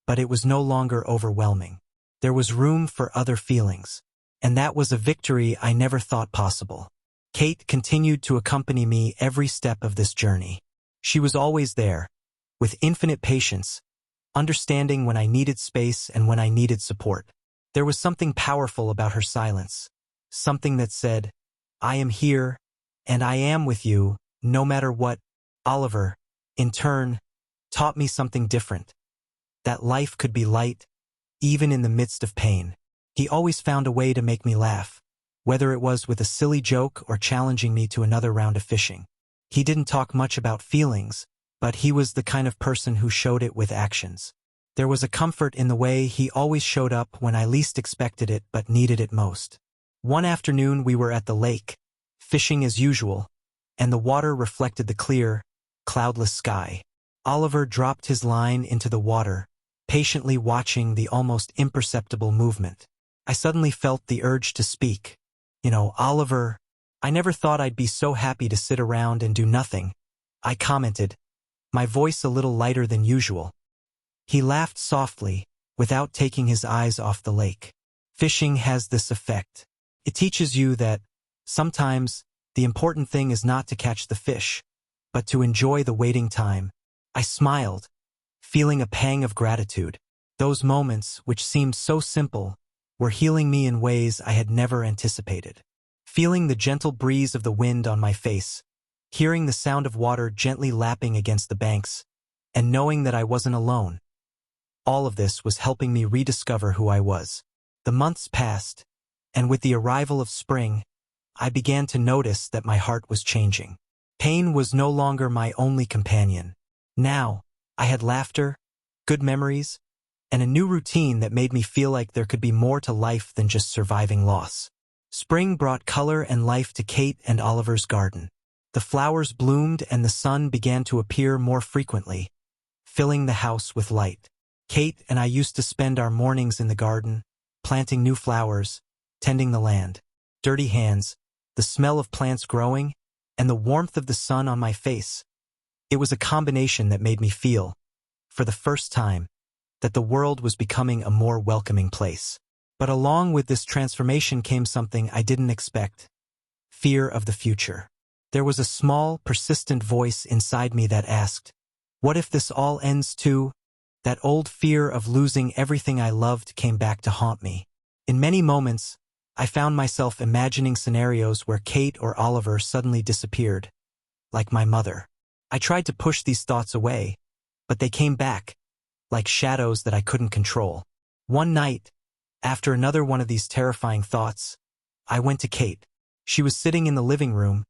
but it was no longer overwhelming. There was room for other feelings, and that was a victory I never thought possible. Kate continued to accompany me every step of this journey. She was always there, with infinite patience, understanding when I needed space and when I needed support. There was something powerful about her silence, something that said, "I am here, and I am with you, no matter what." Oliver, in turn, taught me something different, that life could be light, even in the midst of pain. He always found a way to make me laugh, whether it was with a silly joke or challenging me to another round of fishing. He didn't talk much about feelings, but he was the kind of person who showed it with actions. There was a comfort in the way he always showed up when I least expected it but needed it most. One afternoon we were at the lake, fishing as usual, and the water reflected the clear, cloudless sky. Oliver dropped his line into the water, patiently watching the almost imperceptible movement. I suddenly felt the urge to speak. Oliver, I never thought I'd be so happy to sit around and do nothing, I commented, my voice a little lighter than usual. He laughed softly, without taking his eyes off the lake. Fishing has this effect. It teaches you that, sometimes, the important thing is not to catch the fish, but to enjoy the waiting time. I smiled, feeling a pang of gratitude. Those moments, which seemed so simple, were healing me in ways I had never anticipated. Feeling the gentle breeze of the wind on my face, hearing the sound of water gently lapping against the banks, and knowing that I wasn't alone. All of this was helping me rediscover who I was. The months passed, and with the arrival of spring, I began to notice that my heart was changing. Pain was no longer my only companion. Now, I had laughter, good memories, and a new routine that made me feel like there could be more to life than just surviving loss. Spring brought color and life to Kate and Oliver's garden. The flowers bloomed and the sun began to appear more frequently, filling the house with light. Kate and I used to spend our mornings in the garden, planting new flowers, tending the land. Dirty hands, the smell of plants growing, and the warmth of the sun on my face. It was a combination that made me feel, for the first time, that the world was becoming a more welcoming place. But along with this transformation came something I didn't expect: fear of the future. There was a small, persistent voice inside me that asked, what if this all ends too? That old fear of losing everything I loved came back to haunt me. In many moments, I found myself imagining scenarios where Kate or Oliver suddenly disappeared, like my mother. I tried to push these thoughts away, but they came back, like shadows that I couldn't control. One night, after another one of these terrifying thoughts, I went to Kate. She was sitting in the living room,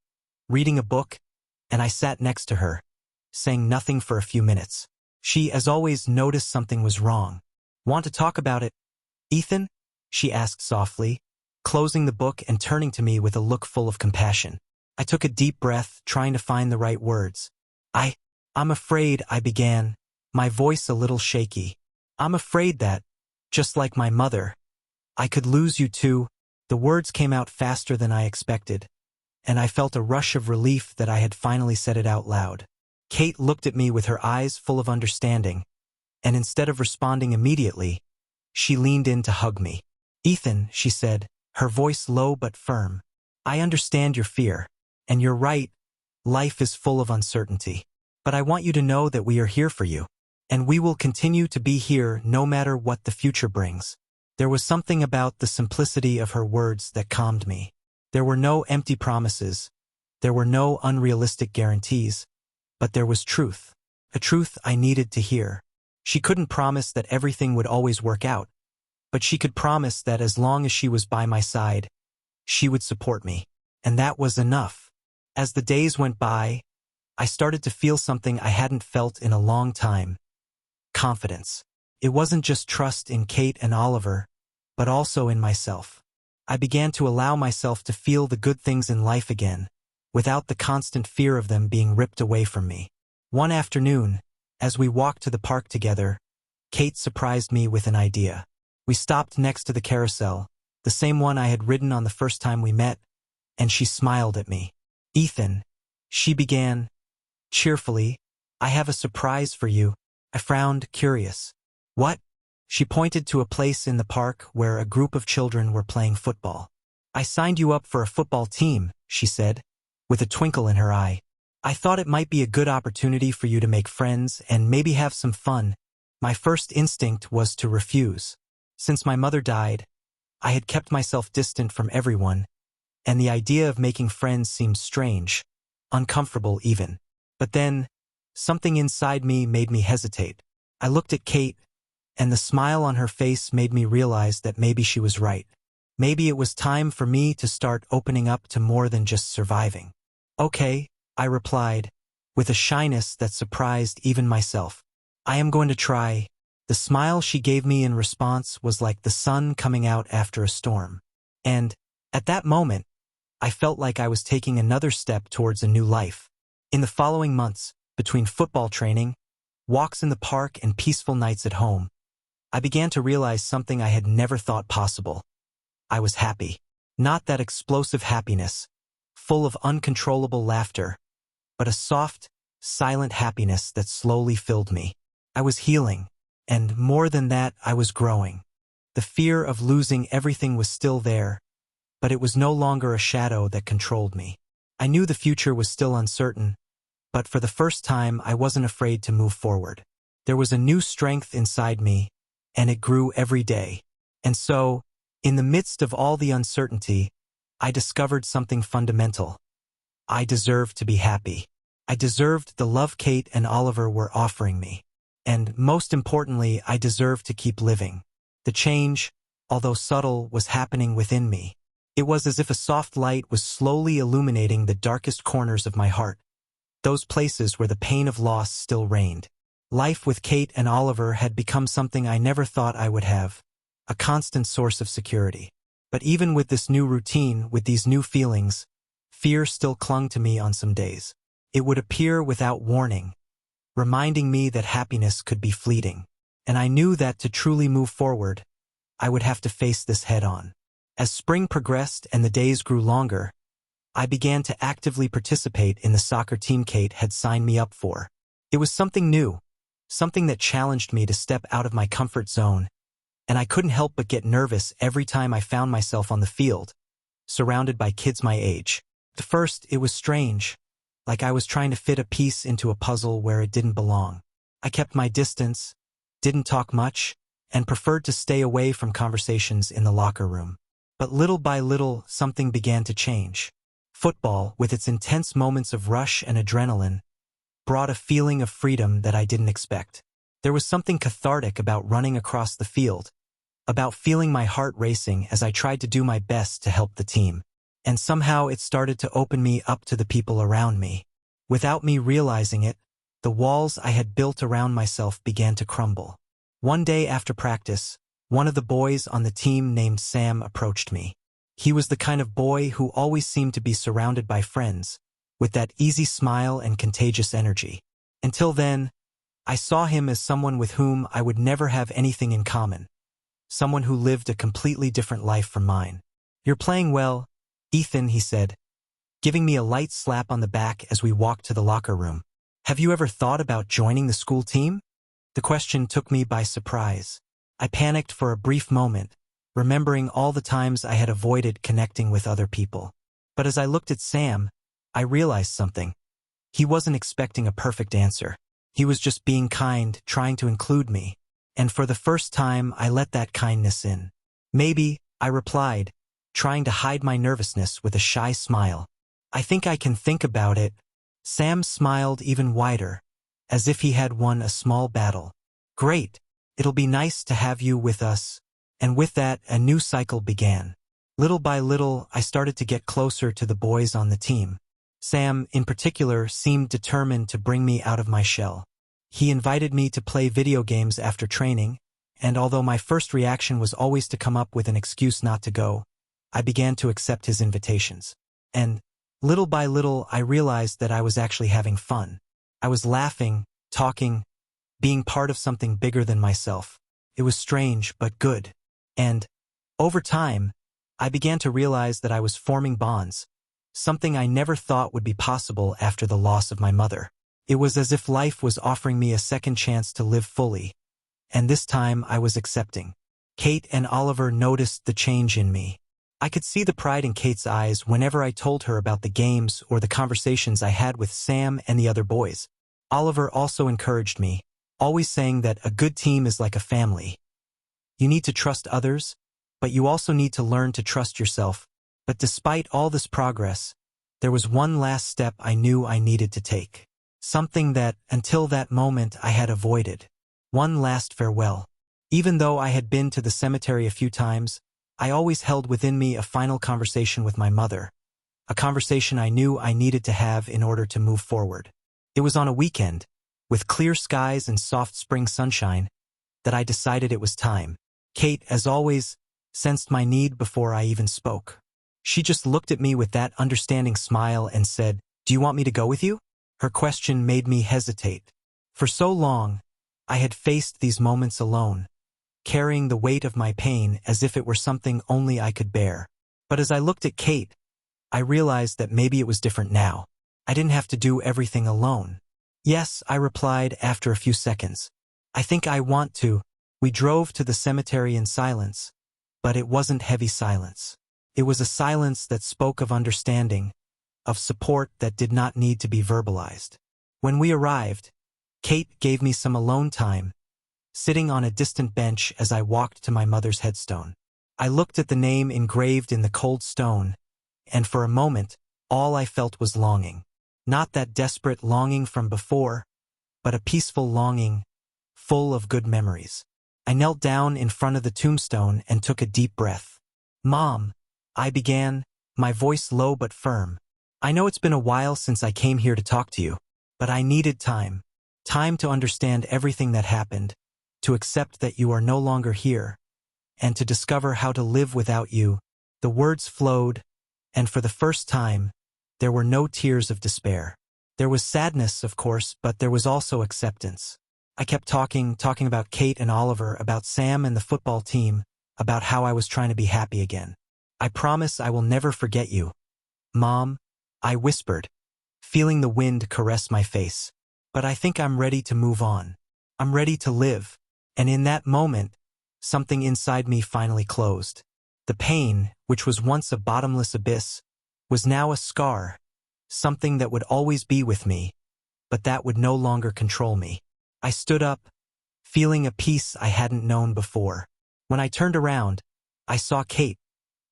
reading a book, and I sat next to her, saying nothing for a few minutes. She, as always, noticed something was wrong. Want to talk about it, Ethan? She asked softly, closing the book and turning to me with a look full of compassion. I took a deep breath, trying to find the right words. I'm afraid, I began, my voice a little shaky. I'm afraid that, just like my mother, I could lose you too. The words came out faster than I expected, and I felt a rush of relief that I had finally said it out loud. Kate looked at me with her eyes full of understanding, and instead of responding immediately, she leaned in to hug me. Ethan, she said, her voice low but firm, I understand your fear, and you're right, life is full of uncertainty. But I want you to know that we are here for you, and we will continue to be here no matter what the future brings. There was something about the simplicity of her words that calmed me. There were no empty promises, there were no unrealistic guarantees, but there was truth, a truth I needed to hear. She couldn't promise that everything would always work out, but she could promise that as long as she was by my side, she would support me. And that was enough. As the days went by, I started to feel something I hadn't felt in a long time: confidence. It wasn't just trust in Kate and Oliver, but also in myself. I began to allow myself to feel the good things in life again, without the constant fear of them being ripped away from me. One afternoon, as we walked to the park together, Kate surprised me with an idea. We stopped next to the carousel, the same one I had ridden on the first time we met, and she smiled at me. Ethan, she began, cheerfully, I have a surprise for you. I frowned, curious. What? She pointed to a place in the park where a group of children were playing football. I signed you up for a football team, she said, with a twinkle in her eye. I thought it might be a good opportunity for you to make friends and maybe have some fun. My first instinct was to refuse. Since my mother died, I had kept myself distant from everyone, and the idea of making friends seemed strange, uncomfortable even. But then, something inside me made me hesitate. I looked at Kate, and the smile on her face made me realize that maybe she was right. Maybe it was time for me to start opening up to more than just surviving. Okay, I replied, with a shyness that surprised even myself. "I am going to try." The smile she gave me in response was like the sun coming out after a storm. And, at that moment, I felt like I was taking another step towards a new life. In the following months, between football training, walks in the park, and peaceful nights at home, I began to realize something I had never thought possible. I was happy. Not that explosive happiness, full of uncontrollable laughter, but a soft, silent happiness that slowly filled me. I was healing, and more than that, I was growing. The fear of losing everything was still there, but it was no longer a shadow that controlled me. I knew the future was still uncertain, but for the first time I wasn't afraid to move forward. There was a new strength inside me, and it grew every day. And so, in the midst of all the uncertainty, I discovered something fundamental. I deserved to be happy. I deserved the love Kate and Oliver were offering me. And, most importantly, I deserved to keep living. The change, although subtle, was happening within me. It was as if a soft light was slowly illuminating the darkest corners of my heart, those places where the pain of loss still reigned. Life with Kate and Oliver had become something I never thought I would have, a constant source of security. But even with this new routine, with these new feelings, fear still clung to me on some days. It would appear without warning, reminding me that happiness could be fleeting. And I knew that to truly move forward, I would have to face this head-on. As spring progressed and the days grew longer, I began to actively participate in the soccer team Kate had signed me up for. It was something new, something that challenged me to step out of my comfort zone, and I couldn't help but get nervous every time I found myself on the field, surrounded by kids my age. At first, it was strange, like I was trying to fit a piece into a puzzle where it didn't belong. I kept my distance, didn't talk much, and preferred to stay away from conversations in the locker room. But little by little, something began to change. Football, with its intense moments of rush and adrenaline, brought a feeling of freedom that I didn't expect. There was something cathartic about running across the field, about feeling my heart racing as I tried to do my best to help the team. And somehow it started to open me up to the people around me. Without me realizing it, the walls I had built around myself began to crumble. One day after practice, one of the boys on the team named Sam approached me. He was the kind of boy who always seemed to be surrounded by friends, with that easy smile and contagious energy. Until then, I saw him as someone with whom I would never have anything in common, someone who lived a completely different life from mine. "You're playing well, Ethan," he said, giving me a light slap on the back as we walked to the locker room. "Have you ever thought about joining the school team?" The question took me by surprise. I panicked for a brief moment, remembering all the times I had avoided connecting with other people. But as I looked at Sam, I realized something. He wasn't expecting a perfect answer. He was just being kind, trying to include me. And for the first time, I let that kindness in. "Maybe," I replied, trying to hide my nervousness with a shy smile. "I think I can think about it." Sam smiled even wider, as if he had won a small battle. "Great. It'll be nice to have you with us." And with that, a new cycle began. Little by little, I started to get closer to the boys on the team. Sam, in particular, seemed determined to bring me out of my shell. He invited me to play video games after training, and although my first reaction was always to come up with an excuse not to go, I began to accept his invitations. And, little by little, I realized that I was actually having fun. I was laughing, talking, being part of something bigger than myself. It was strange, but good. And, over time, I began to realize that I was forming bonds, something I never thought would be possible after the loss of my mother. It was as if life was offering me a second chance to live fully, and this time I was accepting. Kate and Oliver noticed the change in me. I could see the pride in Kate's eyes whenever I told her about the games or the conversations I had with Sam and the other boys. Oliver also encouraged me, always saying that a good team is like a family. You need to trust others, but you also need to learn to trust yourself. But despite all this progress, there was one last step I knew I needed to take. Something that, until that moment, I had avoided. One last farewell. Even though I had been to the cemetery a few times, I always held within me a final conversation with my mother, a conversation I knew I needed to have in order to move forward. It was on a weekend, with clear skies and soft spring sunshine, that I decided it was time. Kate, as always, sensed my need before I even spoke. She just looked at me with that understanding smile and said, "Do you want me to go with you?" Her question made me hesitate. For so long, I had faced these moments alone, carrying the weight of my pain as if it were something only I could bear. But as I looked at Kate, I realized that maybe it was different now. I didn't have to do everything alone. "Yes," I replied after a few seconds. "I think I want to." We drove to the cemetery in silence, but it wasn't heavy silence. It was a silence that spoke of understanding, of support that did not need to be verbalized. When we arrived, Kate gave me some alone time, sitting on a distant bench as I walked to my mother's headstone. I looked at the name engraved in the cold stone, and for a moment, all I felt was longing. Not that desperate longing from before, but a peaceful longing, full of good memories. I knelt down in front of the tombstone and took a deep breath. "Mom," I began, my voice low but firm. "I know it's been a while since I came here to talk to you, but I needed time. Time to understand everything that happened, to accept that you are no longer here, and to discover how to live without you." The words flowed, and for the first time, there were no tears of despair. There was sadness, of course, but there was also acceptance. I kept talking about Kate and Oliver, about Sam and the football team, about how I was trying to be happy again. "I promise I will never forget you, Mom," I whispered, feeling the wind caress my face. "But I think I'm ready to move on. I'm ready to live." And in that moment, something inside me finally closed. The pain, which was once a bottomless abyss, was now a scar, something that would always be with me, but that would no longer control me. I stood up, feeling a peace I hadn't known before. When I turned around, I saw Kate,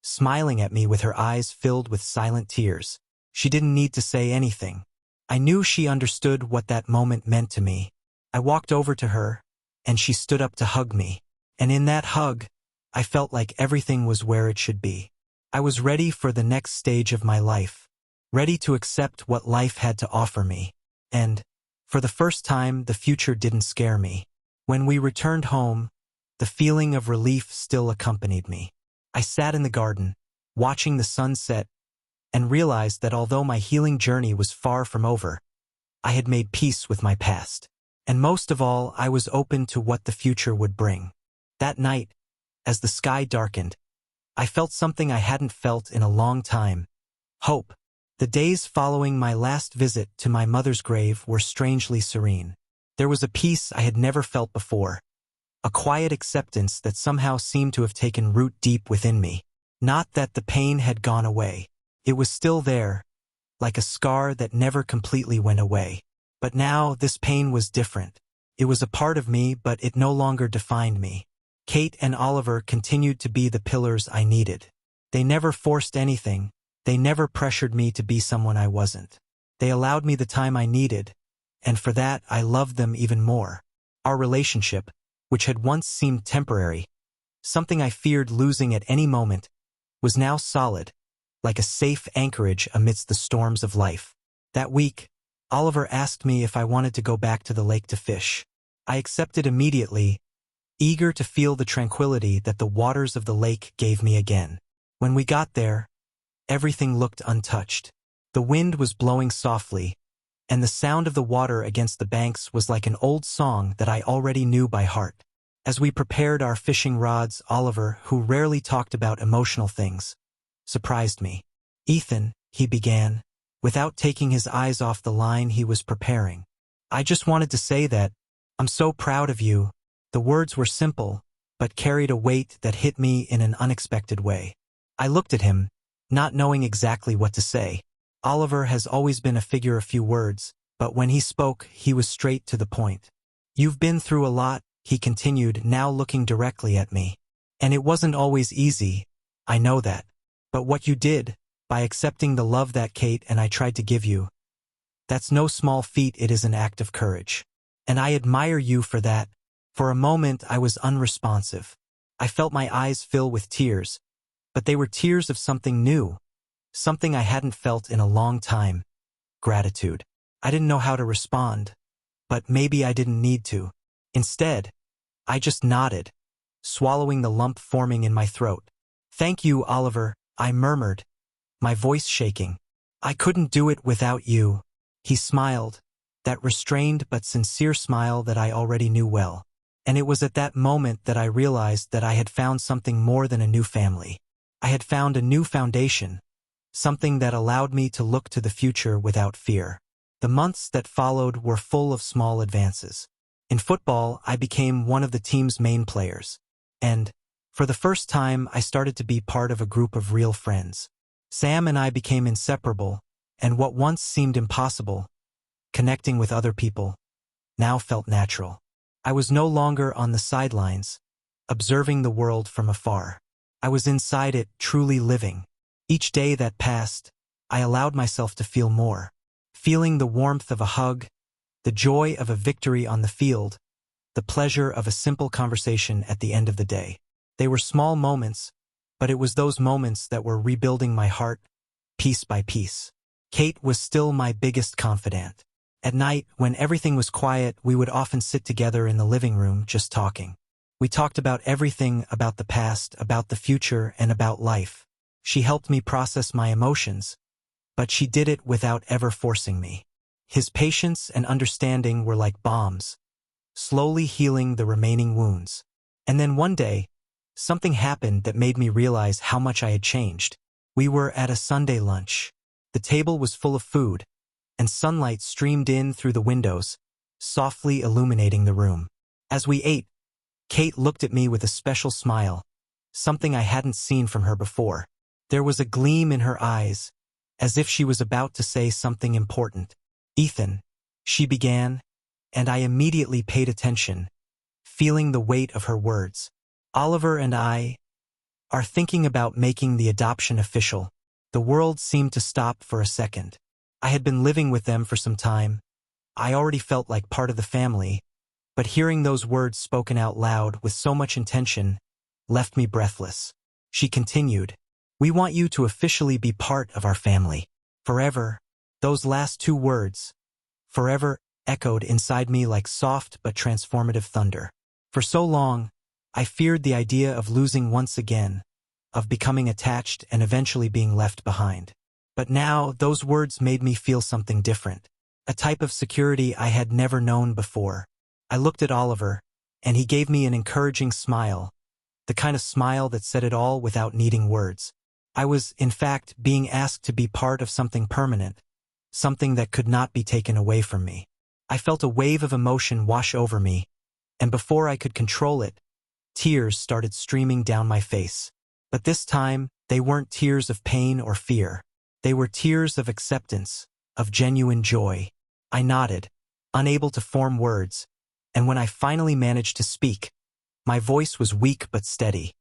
smiling at me with her eyes filled with silent tears. She didn't need to say anything. I knew she understood what that moment meant to me. I walked over to her, and she stood up to hug me. And in that hug, I felt like everything was where it should be. I was ready for the next stage of my life, ready to accept what life had to offer me. And, for the first time, the future didn't scare me. When we returned home, the feeling of relief still accompanied me. I sat in the garden, watching the sun set, and realized that although my healing journey was far from over, I had made peace with my past. And most of all, I was open to what the future would bring. That night, as the sky darkened, I felt something I hadn't felt in a long time: hope. The days following my last visit to my mother's grave were strangely serene. There was a peace I had never felt before, a quiet acceptance that somehow seemed to have taken root deep within me. Not that the pain had gone away. It was still there, like a scar that never completely went away. But now this pain was different. It was a part of me, but it no longer defined me. Kate and Oliver continued to be the pillars I needed. They never forced anything. They never pressured me to be someone I wasn't. They allowed me the time I needed, and for that I loved them even more. Our relationship, which had once seemed temporary, something I feared losing at any moment, was now solid, like a safe anchorage amidst the storms of life. That week, Oliver asked me if I wanted to go back to the lake to fish. I accepted immediately, eager to feel the tranquility that the waters of the lake gave me again. When we got there, everything looked untouched. The wind was blowing softly, and the sound of the water against the banks was like an old song that I already knew by heart. As we prepared our fishing rods, Oliver, who rarely talked about emotional things, surprised me. "Ethan," he began, without taking his eyes off the line he was preparing, "I just wanted to say that I'm so proud of you." The words were simple, but carried a weight that hit me in an unexpected way. I looked at him, not knowing exactly what to say. Oliver has always been a figure of few words, but when he spoke, he was straight to the point. "You've been through a lot," he continued, now looking directly at me. "And it wasn't always easy, I know that. But what you did, by accepting the love that Kate and I tried to give you, that's no small feat. It is an act of courage. And I admire you for that." For a moment I was unresponsive. I felt my eyes fill with tears, but they were tears of something new, something I hadn't felt in a long time: gratitude. I didn't know how to respond, but maybe I didn't need to. Instead, I just nodded, swallowing the lump forming in my throat. "Thank you, Oliver," I murmured, my voice shaking. "I couldn't do it without you." He smiled, that restrained but sincere smile that I already knew well. And it was at that moment that I realized that I had found something more than a new family. I had found a new foundation, something that allowed me to look to the future without fear. The months that followed were full of small advances. In football, I became one of the team's main players. And, for the first time, I started to be part of a group of real friends. Sam and I became inseparable, and what once seemed impossible, connecting with other people, now felt natural. I was no longer on the sidelines, observing the world from afar. I was inside it, truly living. Each day that passed, I allowed myself to feel more. Feeling the warmth of a hug, the joy of a victory on the field, the pleasure of a simple conversation at the end of the day. They were small moments, but it was those moments that were rebuilding my heart, piece by piece. Kate was still my biggest confidant. At night, when everything was quiet, we would often sit together in the living room just talking. We talked about everything, about the past, about the future, and about life. She helped me process my emotions, but she did it without ever forcing me. His patience and understanding were like bombs, slowly healing the remaining wounds. And then one day, something happened that made me realize how much I had changed. We were at a Sunday lunch. The table was full of food, and sunlight streamed in through the windows, softly illuminating the room. As we ate, Kate looked at me with a special smile, something I hadn't seen from her before. There was a gleam in her eyes, as if she was about to say something important. "Ethan," she began, and I immediately paid attention, feeling the weight of her words. "Oliver and I are thinking about making the adoption official." The world seemed to stop for a second. I had been living with them for some time. I already felt like part of the family, but hearing those words spoken out loud with so much intention left me breathless. She continued, "We want you to officially be part of our family. Forever." Those last two words, "forever," echoed inside me like soft but transformative thunder. For so long, I feared the idea of losing once again, of becoming attached and eventually being left behind. But now, those words made me feel something different, a type of security I had never known before. I looked at Oliver, and he gave me an encouraging smile, the kind of smile that said it all without needing words. I was, in fact, being asked to be part of something permanent, something that could not be taken away from me. I felt a wave of emotion wash over me, and before I could control it, tears started streaming down my face. But this time, they weren't tears of pain or fear. They were tears of acceptance, of genuine joy. I nodded, unable to form words, and when I finally managed to speak, my voice was weak but steady.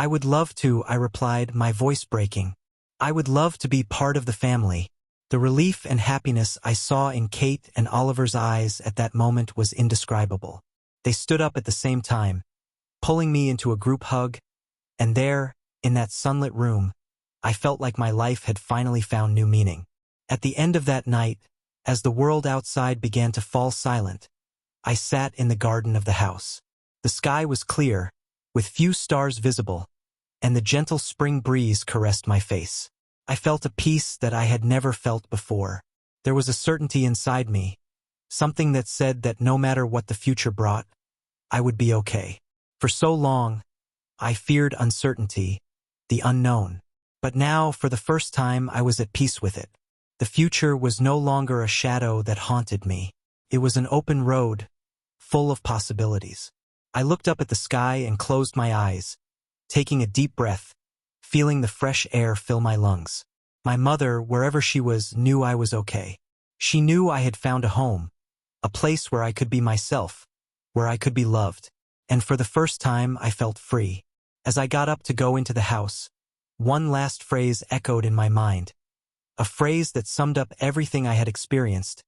I would love to," I replied, my voice breaking. "I would love to be part of the family." The relief and happiness I saw in Kate and Oliver's eyes at that moment was indescribable. They stood up at the same time, pulling me into a group hug, and there, in that sunlit room, I felt like my life had finally found new meaning. At the end of that night, as the world outside began to fall silent, I sat in the garden of the house. The sky was clear, with few stars visible, and the gentle spring breeze caressed my face. I felt a peace that I had never felt before. There was a certainty inside me, something that said that no matter what the future brought, I would be okay. For so long, I feared uncertainty, the unknown. But now, for the first time, I was at peace with it. The future was no longer a shadow that haunted me. It was an open road, full of possibilities. I looked up at the sky and closed my eyes, taking a deep breath, feeling the fresh air fill my lungs. My mother, wherever she was, knew I was okay. She knew I had found a home, a place where I could be myself, where I could be loved. And for the first time, I felt free. As I got up to go into the house, one last phrase echoed in my mind, a phrase that summed up everything I had experienced,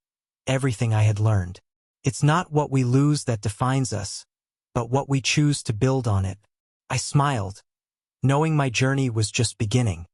everything I had learned. It's not what we lose that defines us, but what we choose to build on it. I smiled, knowing my journey was just beginning.